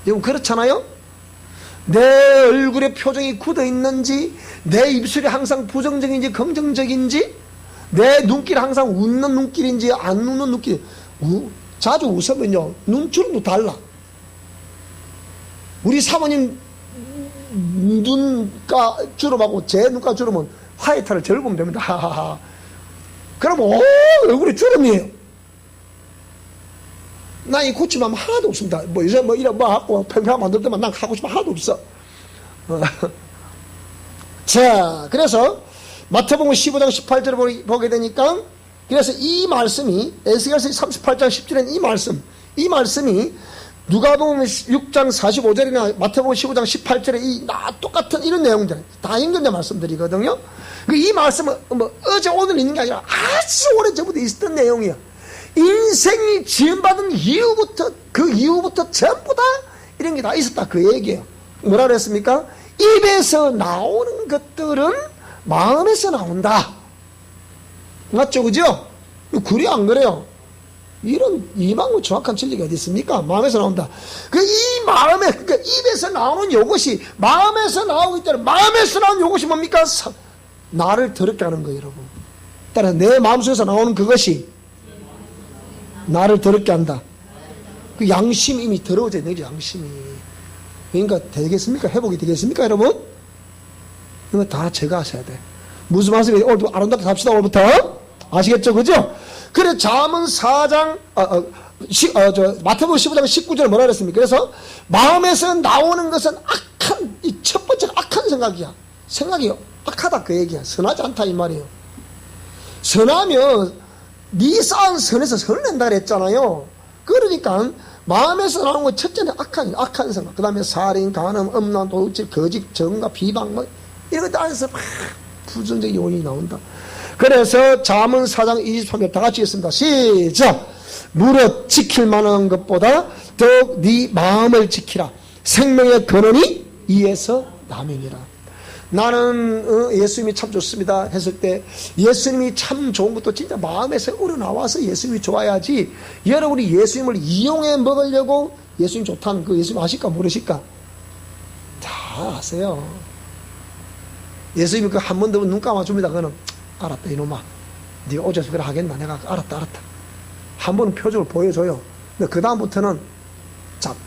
여러분 그렇잖아요? 내 얼굴에 표정이 굳어 있는지, 내 입술이 항상 부정적인지 긍정적인지, 내 눈길이 항상 웃는 눈길인지 안 웃는 눈길. 자주 웃으면요 눈주름도 달라. 우리 사모님 눈가 주름하고 제 눈가 주름은 화이트를 절보면 됩니다. 하하하. 그러면 얼굴이 주름이에요. 나 이 고침하면 하나도 없습니다. 이런 하고 평평 만들 때만 난 하고 싶으면 하나도 없어. 자, 그래서 마태복음 15장 18절을 보게 되니까 그래서 이 말씀이 에스겔서 38장 10절에는 이 말씀이 누가복음 6장 45절이나 마태복음 15장 18절에 똑같은 이런 내용들 다 연결된 말씀들이거든요. 이 말씀은 어제 오늘 있는 게 아니라 아주 오래전부터 있었던 내용이야. 인생이 지음받은 이후부터 전부 다 이런 게 다 있었다 그 얘기예요. 뭐라 그랬습니까? 입에서 나오는 것들은 마음에서 나온다. 맞죠? 그죠? 그래 안 그래요? 이만큼 정확한 진리가 어디 있습니까? 마음에서 나온다. 그러니까 입에서 나오는 요것이 마음에서 나오기 때문에 마음에서 나오는 요것이 뭡니까? 나를 더럽게 하는 거예요, 여러분. 따라 내 마음속에서 나오는 그것이 나를 더럽게 한다. 그 양심이 이미 더러워져야 되죠, 양심이. 그러니까 되겠습니까? 회복이 되겠습니까, 여러분? 이거 다 제가 하셔야 돼. 무슨 말씀이에요? 오늘도 아름답게 삽시다, 오늘부터. 아시겠죠? 그죠? 그래, 잠언 4장, 마태복음 15장 19절 뭐라 그랬습니까? 그래서 마음에서 나오는 것은 첫 번째가 악한 생각이야. 생각이 악하다 그 얘기야. 선하지 않다 이 말이에요. 선하면 네 쌓은 선에서 선을 낸다 그랬잖아요. 그러니까 마음에서 나오는 건 첫째는 악한 생각, 그 다음에 살인, 간음, 음란, 도둑질, 거짓, 정가, 비방 뭐 이런 것들 안에서 막 부정적 요인이 나온다. 그래서 잠언 4장 23절 다 같이 읽습니다. 시작. 무릇 지킬 만한 것보다 더욱 네 마음을 지키라. 생명의 근원이 이에서 남이니라. 나는 예수님이 참 좋습니다 했을 때 예수님이 참 좋은 것도 진짜 마음에서 우러나와서 예수님이 좋아야지, 여러분이 예수님을 이용해 먹으려고 예수님 좋다는 그 예수님 아실까 모르실까? 다 아세요. 예수님이 그 한 번 더 눈 감아줍니다. 그거는 알았다 이놈아, 네가 어째서 그래 하겠나, 내가 알았다 한 번은 표적을 보여줘요. 근데 그 다음부터는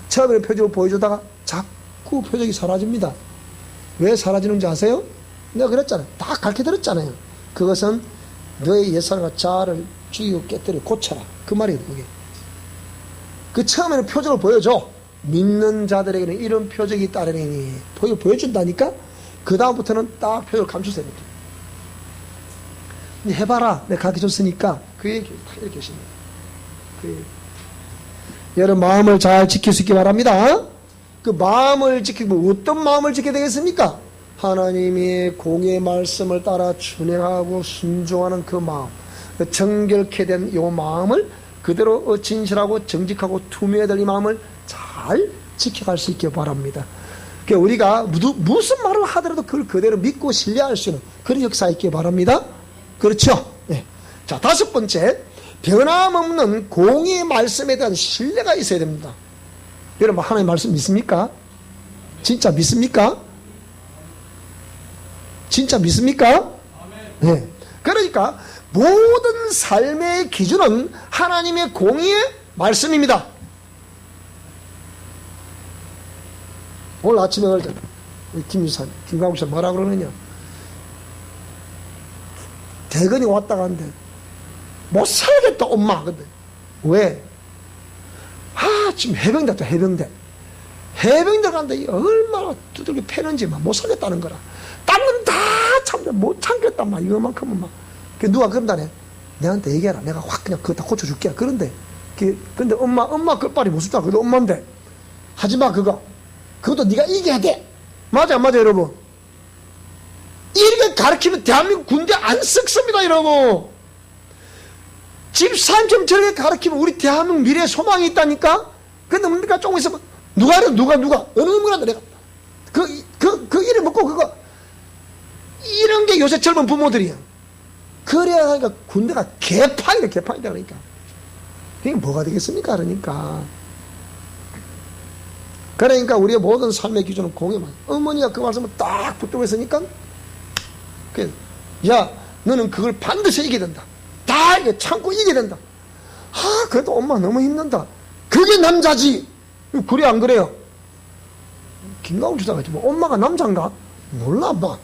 처음에 표적을 보여주다가 자꾸 표적이 사라집니다. 왜 사라지는지 아세요? 내가 그랬잖아요. 다 가르쳐드렸잖아요. 그것은 너의 옛사람과 자아를 죽이고 깨뜨려 고쳐라, 그 말이에요. 그게 그 처음에는 표적을 보여줘. 믿는 자들에게는 이런 표적이 따르니 보여준다니까. 그 다음부터는 딱 표적을 감추세요. 해봐라, 내가 가르쳐줬으니까. 그 얘기 딱 이렇게 하십니다. 여러분 마음을 잘 지킬 수 있기 바랍니다. 그 마음을 지키고 어떤 마음을 지켜야 되겠습니까? 하나님의 공의 말씀을 따라 준행하고 순종하는 그 마음, 정결케 된 이 마음을 그대로 진실하고 정직하고 투명해야 될 이 마음을 잘 지켜갈 수 있기 바랍니다. 우리가 무슨 말을 하더라도 그걸 그대로 믿고 신뢰할 수 있는 그런 역사 있기 바랍니다. 그렇죠? 네. 자, 다섯 번째, 변함없는 공의의 말씀에 대한 신뢰가 있어야 됩니다. 여러분 하나님의 말씀 믿습니까? 진짜 믿습니까? 진짜 믿습니까? 네. 그러니까 모든 삶의 기준은 하나님의 공의의 말씀입니다. 오늘 아침에 김광욱 씨 뭐라 그러느냐, 대건이 왔다 갔는데 못 살겠다 엄마. 근데 왜? 지금 해병대 왔다. 해병대 간데 얼마나 두들겨 패는지 막 못 살겠다는 거라. 딴 다 참는데 못 참겠단 말. 이거만큼은 막. 누가 그런다네. 내한테 얘기해라. 내가 확 그냥 그거 다 고쳐줄게. 그런데 엄마 끝발이 무섭다. 그래도 엄마인데 하지마 그거. 그것도 네가 이겨야 돼. 맞아 여러분. 이렇게 가르치면 대한민국 군대 안 썩습니다. 이러고 집사님처럼 저렇게 가르치면 우리 대한민국 미래에 소망이 있다니까. 근데 뭡니까? 조금 있으면 누가 어느 놈이라도 내가 그 이름 먹고 그거 이런 게 요새 젊은 부모들이야. 그래야 하니까 군대가 개판이다 그러니까. 그게 뭐가 되겠습니까? 그러니까 우리의 모든 삶의 기준은 공의만. 어머니가 그 말씀을 딱 붙들고 있으니까 야 너는 그걸 반드시 이겨야 된다. 다 이게 참고 이겨야 된다. 그래도 엄마 너무 힘든다. 그게 남자지. 그래 안 그래요? 김광욱 주사가 뭐 엄마가 남자인가? 몰라 뭐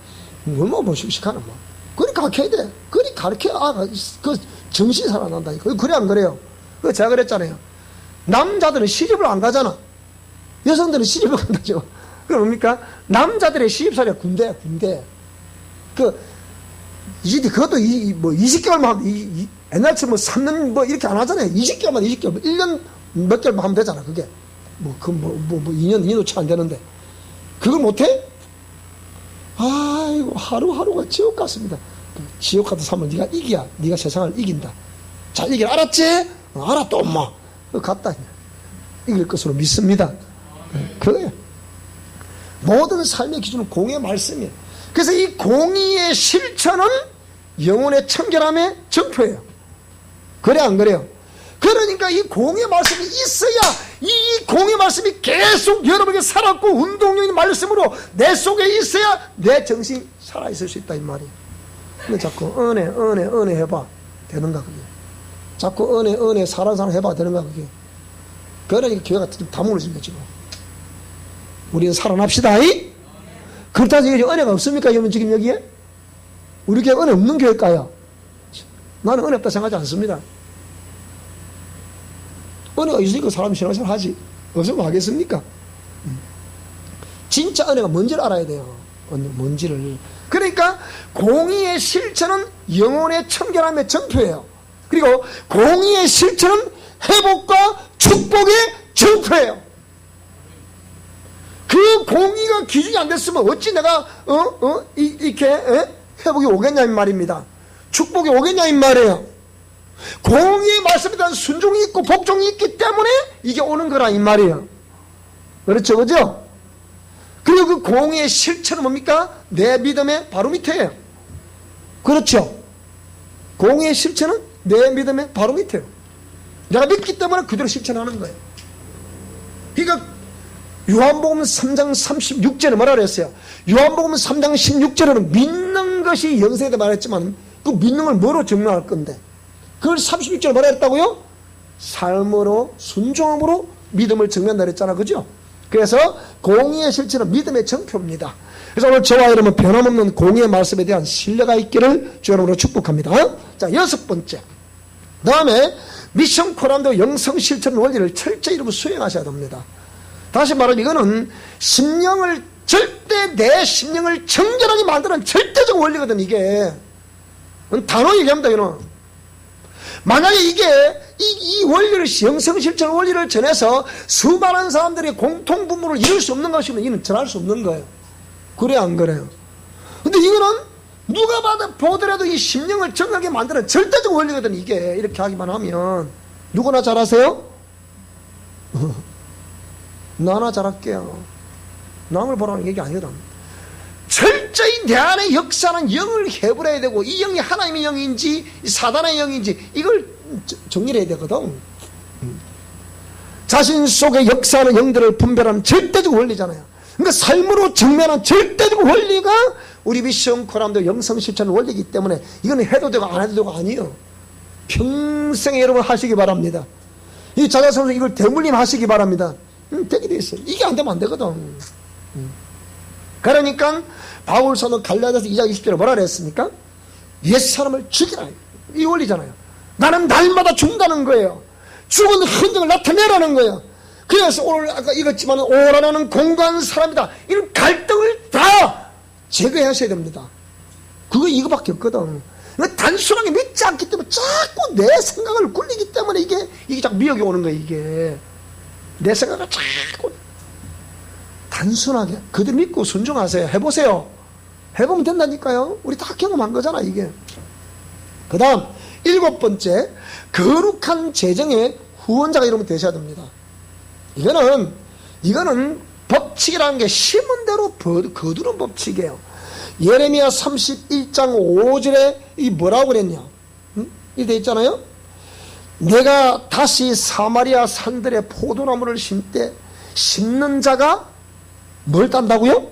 얼마나 뭐 씩씩하나 뭐. 그리 가르쳐야 돼. 그리 가르쳐야 그 정신이 살아난다니까. 그래 안 그래요? 제가 그랬잖아요. 남자들은 시집을 안 가잖아. 여성들은 시집을 간다죠. 그럼 뭡니까? 남자들의 시집살이가 군대야, 군대. 그것도 20개월만 하면, 옛날처럼 뭐 3년 뭐 이렇게 안 하잖아요. 20개월만, 1년 몇 개월만 하면 되잖아, 그게. 2년도 채 안 되는데. 그걸 못해? 아이고, 하루하루가 지옥 같습니다. 지옥 같은 삶을 네가 이겨야, 네가 세상을 이긴다. 자, 이길 알았지? 알았다, 엄마. 갔다. 이길 것으로 믿습니다. 그거예요. 모든 삶의 기준은 공의의 말씀이에요. 그래서 이 공의의 실천은 영혼의 청결함의 정표예요. 그래 안 그래요? 그러니까 이 공의의 말씀이 있어야 이 공의의 말씀이 계속 여러분에게 살았고 운동적인 말씀으로 내 속에 있어야 내 정신이 살아있을 수 있다 이 말이에요. 근데 자꾸 은혜 해봐 되는가 그게? 자꾸 은혜 사람 해봐 되는가 그게? 그러니까 교회가 다 무너집니다 지금. 우리는 살아납시다. 그렇다고 이게 은혜가 없습니까? 여러분 지금 여기에? 우리 교회 은혜 없는 교회일까요? 나는 은혜 없다 생각하지 않습니다. 은혜가 있으니까 사람이 신앙생활 하지. 없으면 하겠습니까? 진짜 은혜가 뭔지를 알아야 돼요. 뭔지를. 그러니까 공의의 실천은 영혼의 청결함의 정표예요. 그리고 공의의 실천은 회복과 축복의 정표예요. 그 공의가 기준이 안 됐으면 어찌 내가 이렇게 회복이 오겠냐 이 말입니다. 축복이 오겠냐 이 말이에요. 공의의 말씀에 대한 순종이 있고 복종이 있기 때문에 이게 오는 거라 이 말이에요. 그렇죠, 그죠? 그리고 그 공의의 실천은 뭡니까? 내 믿음의 바로 밑에예요. 그렇죠? 공의의 실천은 내 믿음의 바로 밑에요. 내가 믿기 때문에 그대로 실천하는 거예요. 그러니까 요한복음 3장 36절에 뭐라 그랬어요? 요한복음 3장 16절에는 믿는 것이 영생이다 말했지만 그 믿는 걸 뭐로 증명할 건데 그걸 36절에 뭐라 했다고요? 삶으로 순종함으로 믿음을 증명한다 그랬잖아, 그죠? 그래서 공의의 실천은 믿음의 정표입니다. 그래서 오늘 저와 여러분 변함없는 공의의 말씀에 대한 신뢰가 있기를 주 여러분으로 축복합니다. 자, 6번째. 그 다음에 미션 코람도 영성 실천 원리를 철저히 이루고 수행하셔야 됩니다. 다시 말하면 이거는 심령을 절대 내 심령을 정결하게 만드는 절대적 원리거든. 이게 단호 얘기합니다. 이거는 만약에 이게 이 원리를 영성 실천 원리를 전해서 수많은 사람들이 공통 분모를 이룰 수 없는 것이면 이는 전할 수 없는 거예요. 그래 안 그래요? 근데 이거는 누가 보더라도 이 심령을 정하게 만드는 절대적 원리거든. 이게 이렇게 하기만 하면 누구나 잘하세요? 나나 잘할게요. 남을 보라는 얘기 아니거든. 철저히 내 안에 역사는 영을 해버려야 되고 이 영이 하나님의 영인지 사단의 영인지 이걸 정리를 해야 되거든. 자신 속에 역사하는 영들을 분별하는 절대적 원리잖아요. 그러니까 삶으로 증명하는 절대적 원리가 우리 미션 코람도 영성 실천 원리이기 때문에 이거는 해도 되고 안 해도 되고 아니에요. 평생 여러분 하시기 바랍니다. 이 자자성서 이걸 대물림 하시기 바랍니다. 되게 돼 있어요. 이게 안 되면 안 되거든. 그러니까 바울서는 갈라디아서 2장 20절에 뭐라 그랬습니까? 옛사람을 죽이라. 이 원리잖아요. 나는 날마다 죽는다는 거예요. 죽은 흔적을 나타내라는 거예요. 그래서 오늘 아까 읽었지만 오라는 공고한 사람이다. 이런 갈등을 다 제거하셔야 됩니다. 그거 이거밖에 없거든. 단순하게 믿지 않기 때문에 자꾸 내 생각을 굴리기 때문에 이게 자꾸 미역이 오는 거예요. 이게 내 생각을 자꾸 단순하게 그들 믿고 순종하세요. 해보세요. 해보면 된다니까요. 우리 다 경험한 거잖아 이게. 그 다음 7번째, 거룩한 재정의 후원자가 이러면 되셔야 됩니다. 이거는 법칙이라는 게 심은 대로 거두는 법칙이에요. 예레미야 31장 5절에 이 뭐라고 그랬냐? 이 돼 있잖아요. 내가 다시 사마리아 산들에 포도나무를 심때 심는 자가 뭘 딴다고요?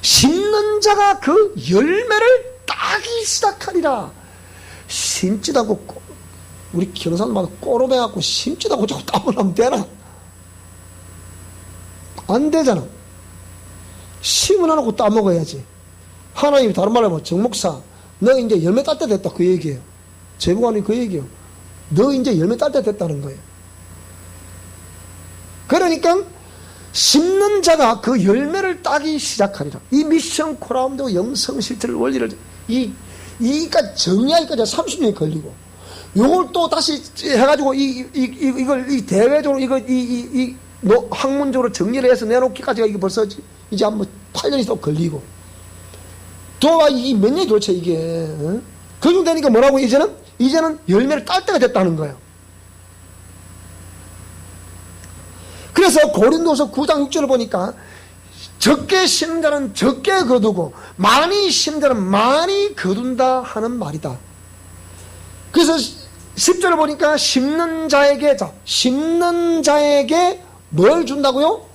심는 자가 그 열매를 따기 시작하리라. 심지도 않고 우리 경상도마다 꼬로매갖고 심지도 않고 자꾸 땀을 하면 되나? 안 되잖아. 심은 안 하고 따먹어야지. 하나님이 다른 말로 하면 정목사 너 이제 열매 딸 때 됐다 그 얘기예요. 제보관이 그 얘기예요. 너 이제 열매 딸 때 됐다는 거예요. 그러니까 심는 자가 그 열매를 따기 시작하리라. 이 미션 코라운드 영성 실천을 원리를 이까지 정리하기까지 30년이 걸리고 요걸 또 다시 해가지고 이걸 대외적으로 학문적으로 정리를 해서 내놓기까지가 이게 벌써 이제 한 8년이 또 걸리고 또 이 몇 년이 도대체 이게 적용되니까 뭐라고 이제는 열매를 딸 때가 됐다는 거예요. 그래서 고린도서 9장 6절을 보니까 적게 심는 자는 적게 거두고 많이 심는 자는 많이 거둔다 하는 말이다. 그래서 10절을 보니까 심는 자에게 뭘 준다고요?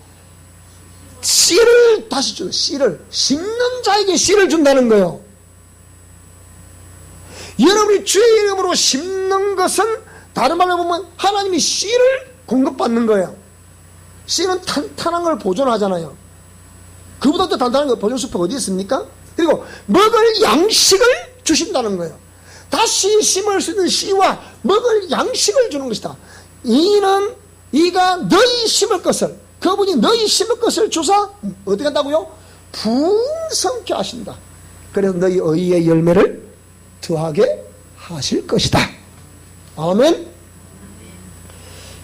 씨를 다시 줘요. 씨를. 심는 자에게 씨를 준다는 거예요. 여러분이 주의 이름으로 심는 것은 다른 말로 보면 하나님이 씨를 공급받는 거예요. 씨는 탄탄한 걸 보존하잖아요. 그보다 더 단단한 거 보존수표가 어디 있습니까? 그리고 먹을 양식을 주신다는 거예요. 다시 심을 수 있는 씨와 먹을 양식을 주는 것이다. 이가 너희 심을 것을, 그분이 너희 심을 것을 주사 어떻게 한다고요? 풍성케 하신다. 그래서 너희 의의 열매를 더하게 하실 것이다. 아멘.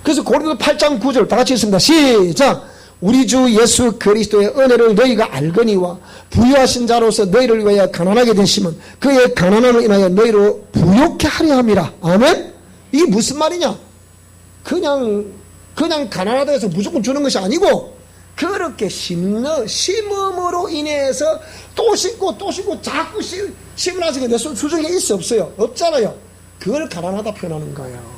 그래서 고린도 8장 9절 다 같이 읽습니다. 시작. 우리 주 예수 그리스도의 은혜를 너희가 알거니와 부유하신 자로서 너희를 위하여 가난하게 되심은 그의 가난함을 인하여 너희로 부욕해 하려 함이라. 아멘. 이게 무슨 말이냐? 그냥 가난하다 해서 무조건 주는 것이 아니고, 그렇게 심음으로 인해서 또 심고 자꾸 심으라서 내 수중에 있어 없어요? 없잖아요. 그걸 가난하다 표현하는 거예요.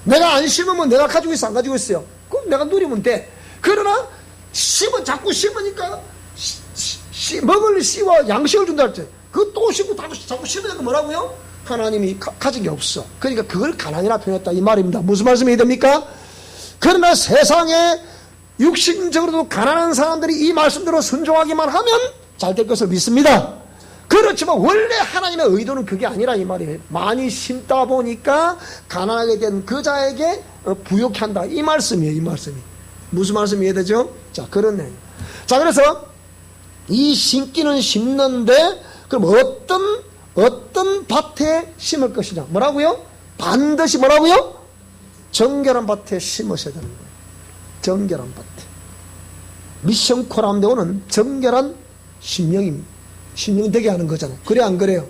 내가 안 심으면 내가 가지고 있어 안 가지고 있어요? 그럼 내가 누리면 돼. 그러나 자꾸 심으니까 먹을 씨와 양식을 준다 할 때 그거 또 심고 자꾸 심으니까 뭐라고요? 하나님이 가진 게 없어. 그러니까 그걸 가난이라 표현했다 이 말입니다. 무슨 말씀이 됩니까? 그러나 세상에 육신적으로도 가난한 사람들이 이 말씀대로 순종하기만 하면 잘 될 것을 믿습니다. 그렇지만 원래 하나님의 의도는 그게 아니라 이 말이에요. 많이 심다 보니까 가난하게 된 그 자에게 부욕해 한다 이 말씀이에요. 이 말씀이 무슨 말씀 이해되죠? 자, 그렇네요. 자, 그래서 이 심기는 심는데 그럼 어떤 밭에 심을 것이냐? 뭐라고요? 반드시 뭐라고요? 정결한 밭에 심으셔야 되는 거예요. 정결한 밭에. 미션 코람데오는 정결한 심령입니다. 심령이 되게 하는 거잖아요. 그래 안 그래요?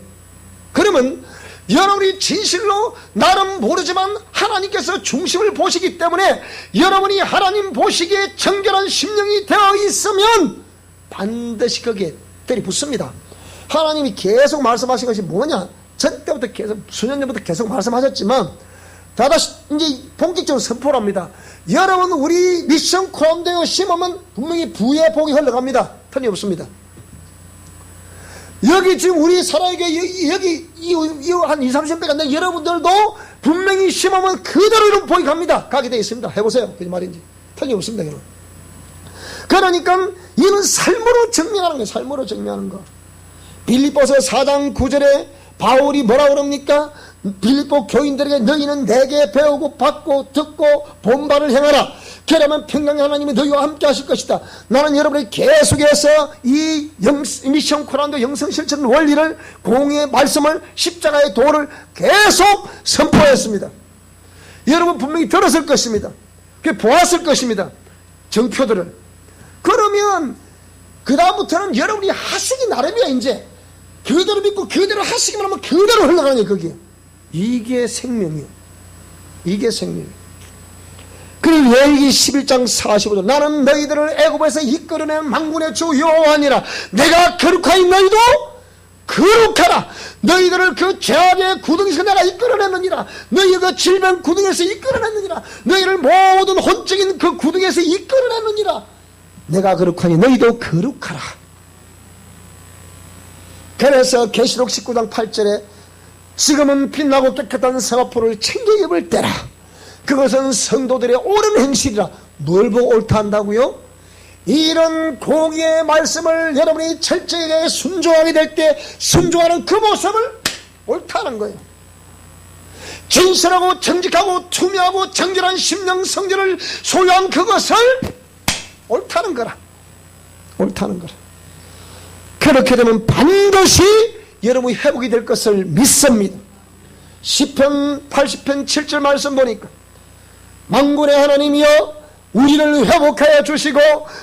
그러면 여러분이 진실로 나는 모르지만 하나님께서 중심을 보시기 때문에 여러분이 하나님 보시기에 정결한 심령이 되어 있으면 반드시 거기에 들이붙습니다. 하나님이 계속 말씀하신 것이 뭐냐? 전 때부터 계속 수년 전부터 계속 말씀하셨지만 다시 이제 본격적으로 선포를 합니다. 여러분 우리 미션 코람데오 심으면 분명히 부의 복이 흘러갑니다. 틀림없습니다. 여기 지금 우리 살아있게 여기 한 20-30배가 안 되는 여러분들도 분명히 심으면 그대로 이런 복이 갑니다. 가게 되어 있습니다. 해보세요. 그게 말인지. 틀림없습니다. 이건. 그러니까 이는 삶으로 증명하는 거예요. 삶으로 증명하는 거. 빌립보서 4장 9절에 바울이 뭐라고 그럽니까? 빌립보 교인들에게 너희는 내게 배우고 받고 듣고 본바를 행하라. 그러면 평강의 하나님이 너희와 함께 하실 것이다. 나는 여러분이 계속해서 이 미션 코란도 영성실천 원리를, 공의의 말씀을, 십자가의 도를 계속 선포했습니다. 여러분 분명히 들었을 것입니다. 보았을 것입니다. 정표들을. 그러면 그 다음부터는 여러분이 하시기 나름이야. 이제 그대로 믿고 그대로 하시기만 하면 그대로 흘러가는 거기에. 이게 생명이요. 이게 생명이요. 그리고 레위기 11장 45절 나는 너희들을 애굽에서 이끌어낸 만군의 주 여호와니라. 내가 거룩하니 너희도 거룩하라. 너희들을 그 죄악의 구덩이에서 내가 이끌어냈느니라. 너희 그 질병 구덩이에서 이끌어냈느니라. 너희를 모든 혼적인 그 구덩이에서 이끌어냈느니라. 내가 거룩하니 너희도 거룩하라. 그래서 계시록 19장 8절에 지금은 빛나고 깨끗한 성화포를 챙겨 입을 때라. 그것은 성도들의 옳은 행실이라. 뭘 보고 옳다 한다고요? 이런 공의의 말씀을 여러분이 철저하게 순종하게 될 때 순종하는 그 모습을 옳다는 거예요. 진실하고 정직하고 투명하고 정결한 심령 성전을 소유한 그것을 옳다는 거라. 옳다는 거라. 그렇게 되면 반드시 여러분이 회복이 될 것을 믿습니다. 시편 80편 7절 말씀 보니까 만군의 하나님이여 우리를 회복하여 주시고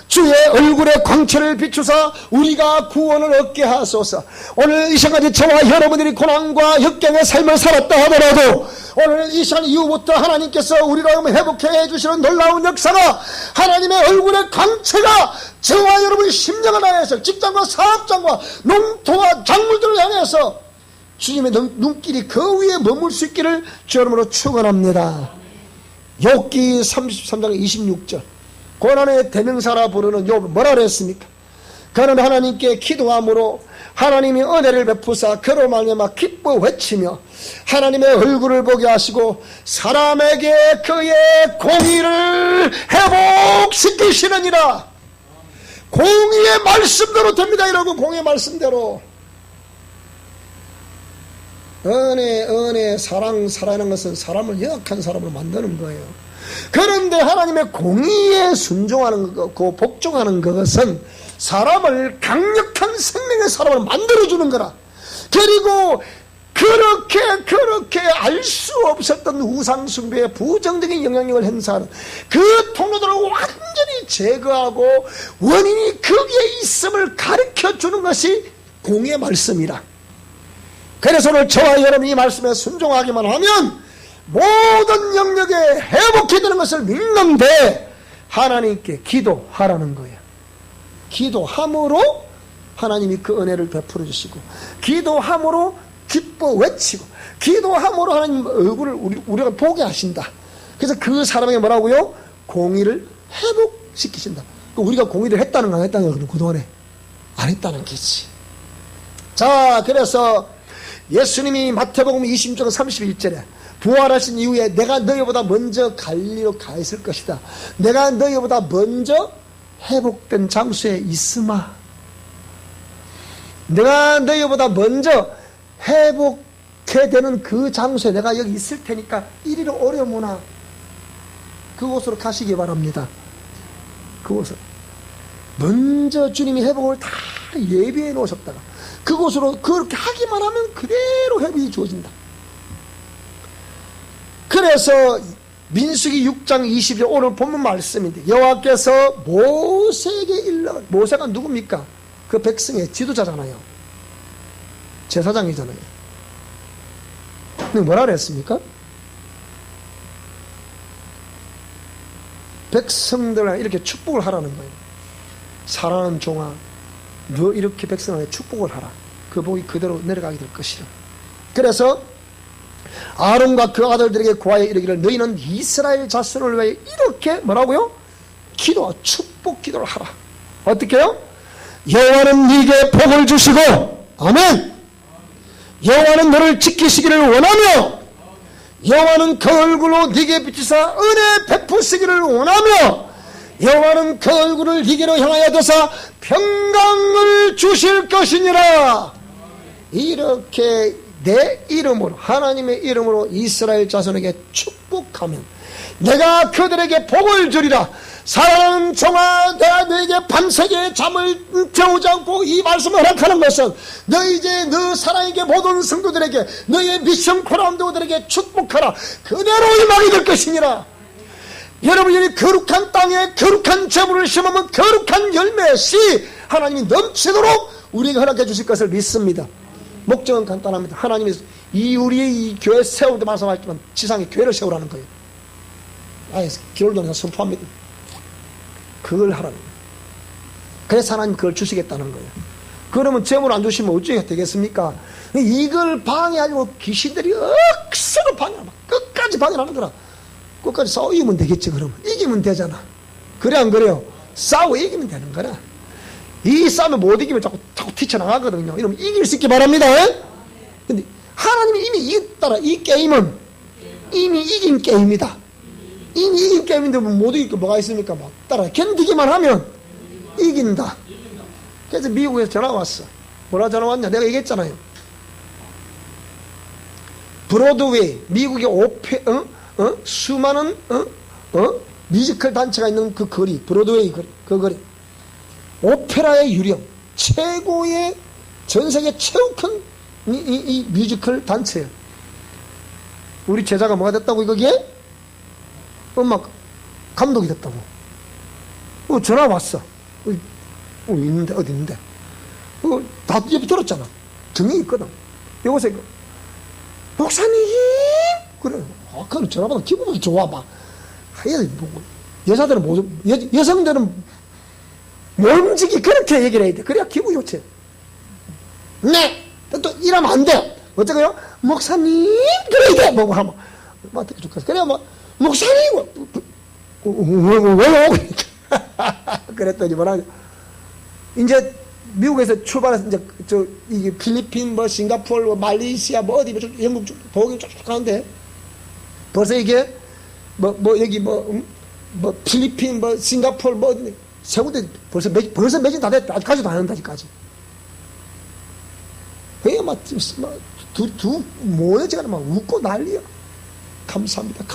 주의 얼굴의 광채를 비추사 우리가 구원을 얻게 하소서. 오늘 이 시간까지 저와 여러분들이 고난과 역경의 삶을 살았다 하더라도 오늘 이 시간 이후부터 하나님께서 우리를 회복해 주시는 놀라운 역사가 하나님의 얼굴의 광채가 저와 여러분의 심령을 향해서 직장과 사업장과 농토와 작물들을 향해서 주님의 눈길이 그 위에 머물 수 있기를 주 여러분으로 축원합니다. 욥기 33장 26절 고난의 대명사라 부르는 욥은 뭐라 그랬습니까? 그는 하나님께 기도함으로 하나님이 은혜를 베푸사 그로 말미암아 기뻐 외치며 하나님의 얼굴을 보게 하시고 사람에게 그의 공의를 회복시키시느니라. 공의의 말씀대로 됩니다. 여러분 공의의 말씀대로. 은혜, 사랑, 사랑하는 것은 사람을 연약한 사람으로 만드는 거예요. 그런데 하나님의 공의에 순종하는 것, 복종하는 것은 사람을 강력한 생명의 사람을 만들어주는 거라. 그리고 그렇게 알 수 없었던 우상숭배의 부정적인 영향력을 행사하는 그 통로들을 완전히 제거하고 원인이 거기에 있음을 가르쳐주는 것이 공의 말씀이라. 그래서 오늘 저와 여러분이 이 말씀에 순종하기만 하면 모든 영역에 회복이 되는 것을 믿는데, 하나님께 기도하라는 거예요. 기도함으로 하나님이 그 은혜를 베풀어 주시고, 기도함으로 기뻐 외치고, 기도함으로 하나님 얼굴을 우리가 보게 하신다. 그래서 그 사람에게 뭐라고요? 공의를 회복시키신다. 우리가 공의를 했다는 거 안 했다는 거 그동안에 안 했다는 거지. 자, 그래서 예수님이 마태복음 26장 31절에 부활하신 이후에 내가 너희보다 먼저 갈릴리로 가 있을 것이다. 내가 너희보다 먼저 회복된 장소에 있으마. 내가 너희보다 먼저 회복해 되는 그 장소에 내가 여기 있을 테니까 이리로 오려무나 그곳으로 가시기 바랍니다. 그곳을 먼저 주님이 회복을 다 예비해 놓으셨다가 그곳으로 그렇게 하기만 하면 그대로 회복이 주어진다. 그래서 민수기 6장 20절 오늘 본문 말씀인데, 여호와께서 모세에게 일러, 모세가 누굽니까? 그 백성의 지도자잖아요. 제사장이잖아요. 근데 뭐라 그랬습니까? 백성들을 이렇게 축복을 하라는 거예요. 사랑하는 종아, 너 이렇게 백성에게 축복을 하라. 그 복이 그대로 내려가게 될 것이라. 그래서 아론과 그 아들들에게 고하여 이르기를 너희는 이스라엘 자손을 위해 이렇게 뭐라고요? 기도와 축복 기도를 하라. 어떻게 해요? 여호와는 네게 복을 주시고, 아멘. 여호와는 너를 지키시기를 원하며, 여호와는 그 얼굴로 네게 비치사 은혜 베푸시기를 원하며, 여호와는 그 얼굴을 네게로 향하여 두사 평강을 주실 것이니라. 이렇게 내 이름으로, 하나님의 이름으로 이스라엘 자손에게 축복하면 내가 그들에게 복을 주리라. 사랑하는 종아, 내가 너에게 밤새게 잠을 재우지 않고 이 말씀을 허락하는 것은 너 이제 너 사랑에게 모든 성도들에게, 너의 미션 코라운드들에게 축복하라. 그대로 임하게 될 것이니라. 여러분이 거룩한 땅에 거룩한 재물을 심으면 거룩한 열매 씨 하나님이 넘치도록 우리에게 허락해 주실 것을 믿습니다. 목적은 간단합니다. 하나님이 우리의 이 교회 세울 때 말씀하셨지만 지상에 교회를 세우라는 거예요. 아예 기울도 내가 선포합니다. 그걸 하라는 거예요. 그래서 하나님 그걸 주시겠다는 거예요. 그러면 재물 안 주시면 어찌 되겠습니까? 이걸 방해하려고 귀신들이 억수로 방해하고 끝까지 방해하는 거라. 끝까지 싸워 이기면 되겠지. 그러면 이기면 되잖아. 그래 안 그래요? 싸워 이기면 되는 거라. 이 싸움에 못 이기면 자꾸 튀쳐나가거든요. 이러면 이길 수 있기 바랍니다. 근데 하나님이 이미 이겼다라. 이 게임은 이미 이긴 게임이다. 이미 이긴 게임인데 못 이길 거 뭐가 있습니까? 막 따라 견디기만 하면 이긴다. 그래서 미국에서 전화가 왔어. 뭐라 전화 왔냐? 내가 얘기했잖아요. 브로드웨이, 미국의 수많은 뮤지컬 단체가 있는 그 거리, 브로드웨이 거리, 그 거리. 오페라의 유령, 최고의 전세계 최고 큰 이 뮤지컬 단체예요. 우리 제자가 뭐가 됐다고 거기에? 음악 감독이 됐다고. 전화 왔어. 있는데 어디 있는데? 다 옆에 들었잖아. 등이 있거든. 여보세요. 목사님 그래. 그건 전화받아 기분이 좋아 막. 여자들은 여성들은 몸직이 그렇게 얘기를 해야 돼. 그래야 기분이 좋지. 네. 또 이러면 안 돼. 어쩌고요? 목사님 그래야 돼. 뭐고 하면 막 되게 좋겠어. 그래야 막 목사님 왜요? 그랬더니 뭐라 이제 미국에서 출발해서 이제 이게 필리핀 뭐 싱가포르 말레이시아 뭐 어디 영국 보기 쭉 가는데 벌써 이게 뭐 여기 뭐 필리핀 뭐 싱가포르 뭐 어디 세 군데 벌써 매진 다 됐다. 아직까지도 안 한다지까지. 그게 두 모여지가 막 웃고 난리야. 감사합니다.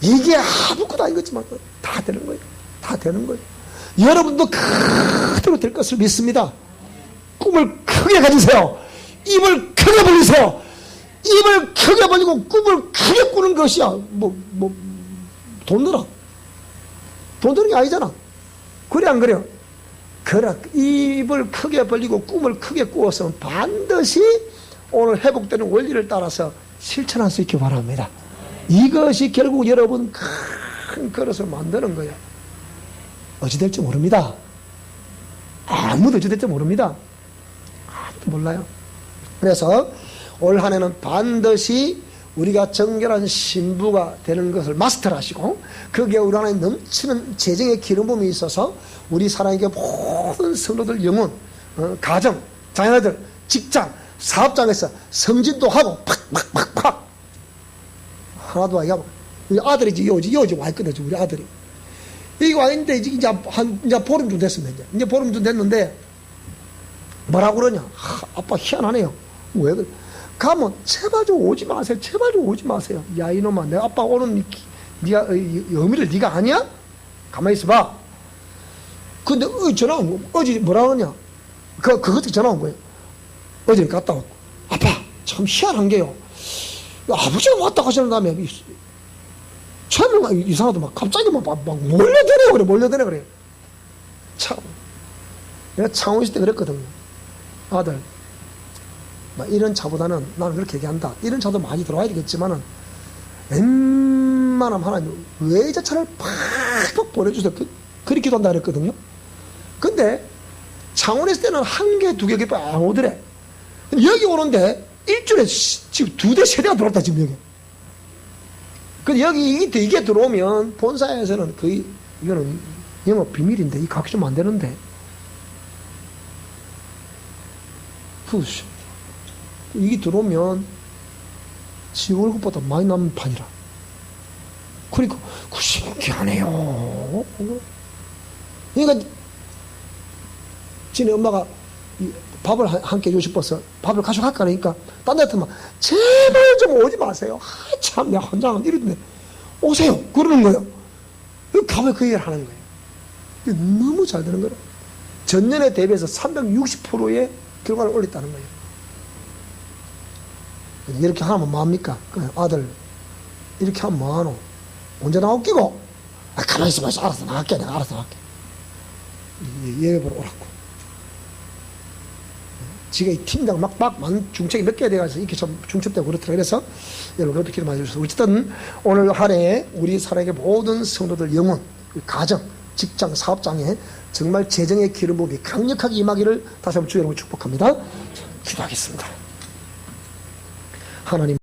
이게 아무것도 아니겠지만 다 되는 거예요. 다 되는 거예요. 여러분도 그대로 될 것을 믿습니다. 꿈을 크게 가지세요. 입을 크게 벌리세요. 입을 크게 벌리고 꿈을 크게 꾸는 것이야. 돈 들어. 돈 드는 게 아니잖아. 그래, 안 그래요? 그래, 입을 크게 벌리고 꿈을 크게 꾸어서 반드시 오늘 회복되는 원리를 따라서 실천할 수 있기 바랍니다. 이것이 결국 여러분 큰 그릇을 만드는 거예요. 어찌 될지 모릅니다. 아무도 어찌 될지 모릅니다. 아무도 몰라요. 그래서 올 한 해는 반드시 우리가 정결한 신부가 되는 것을 마스터하시고 거기에 우리 안에 넘치는 재정의 기름 부음이 있어서 우리 사랑에게 모든 성도들 영혼, 가정, 자녀들, 직장, 사업장에서 승진도 하고 팍팍팍팍 하나도 아니고 아들이 이제 와 있거든. 우리 아들이 여기 와 있는데 이제 보름쯤 됐습니다. 이제 보름쯤 됐는데 뭐라고 그러냐? 아빠 희한하네요. 왜 그래? 가면 제발 좀 오지 마세요. 제발 좀 오지 마세요. 야 이놈아, 내 아빠 오는 네가 의미를 네가 아냐? 가만히 있어봐. 근데 전화 온 거 어제 뭐라 그러냐? 그것도 전화 온 거예요. 어제 갔다 왔고 아빠 참 희한한 게요. 아버지가 왔다 가시는 다음에 처음에 이상하다 막 갑자기 막 몰려드네 그래. 참 내가 창원 있을 때 그랬거든요. 아들 막 이런 차보다는 나는 그렇게 얘기한다. 이런 차도 많이 들어와야 되겠지만은 웬만하면 하나님 외제차를 팍팍 보내주세요. 그렇게 기도한다 그랬거든요. 근데 창원에 있을 때는 한 개, 두 개 안 오더래. 여기 오는데 일주일에 지금 2대, 3대가 들어왔다 지금 여기. 근데 여기 이게 들어오면 본사에서는 거의 이거는 영업 비밀인데 이 각시 좀 안 되는데. 이게 들어오면 지 월급보다 많이 남는 판이라. 그러니까 신기하네요. 그러니까 지네 엄마가 밥을 함께 해주고 싶어서 밥을 가져갈까 그러니까 딴 데 같으면 제발 좀 오지 마세요. 참 내가 혼자는 이러는데 오세요 그러는 거예요. 가면 그 얘기를 하는 거예요. 너무 잘 되는 거예요. 전년에 대비해서 360%의 결과를 올렸다는 거예요. 이렇게 하면 뭐합니까? 아들 이렇게 하면 뭐하노? 언제 나올기고? 가만히 있어봐. 알아서 나갈게. 내가 알아서 나갈게. 예배보러 오라고. 지가 이 팀장 막 중책이 몇 개가 돼가지고 이렇게 좀 중첩되고 그렇더라. 그래서 여러분 그렇게 기도 많이 해주셔서 어쨌든 오늘 한 해 우리 사랑의 모든 성도들 영혼, 가정, 직장, 사업장에 정말 재정의 기름 부음이 강력하게 임하기를 다시 한번 주여 여러분 축복합니다. 기도하겠습니다. 하나님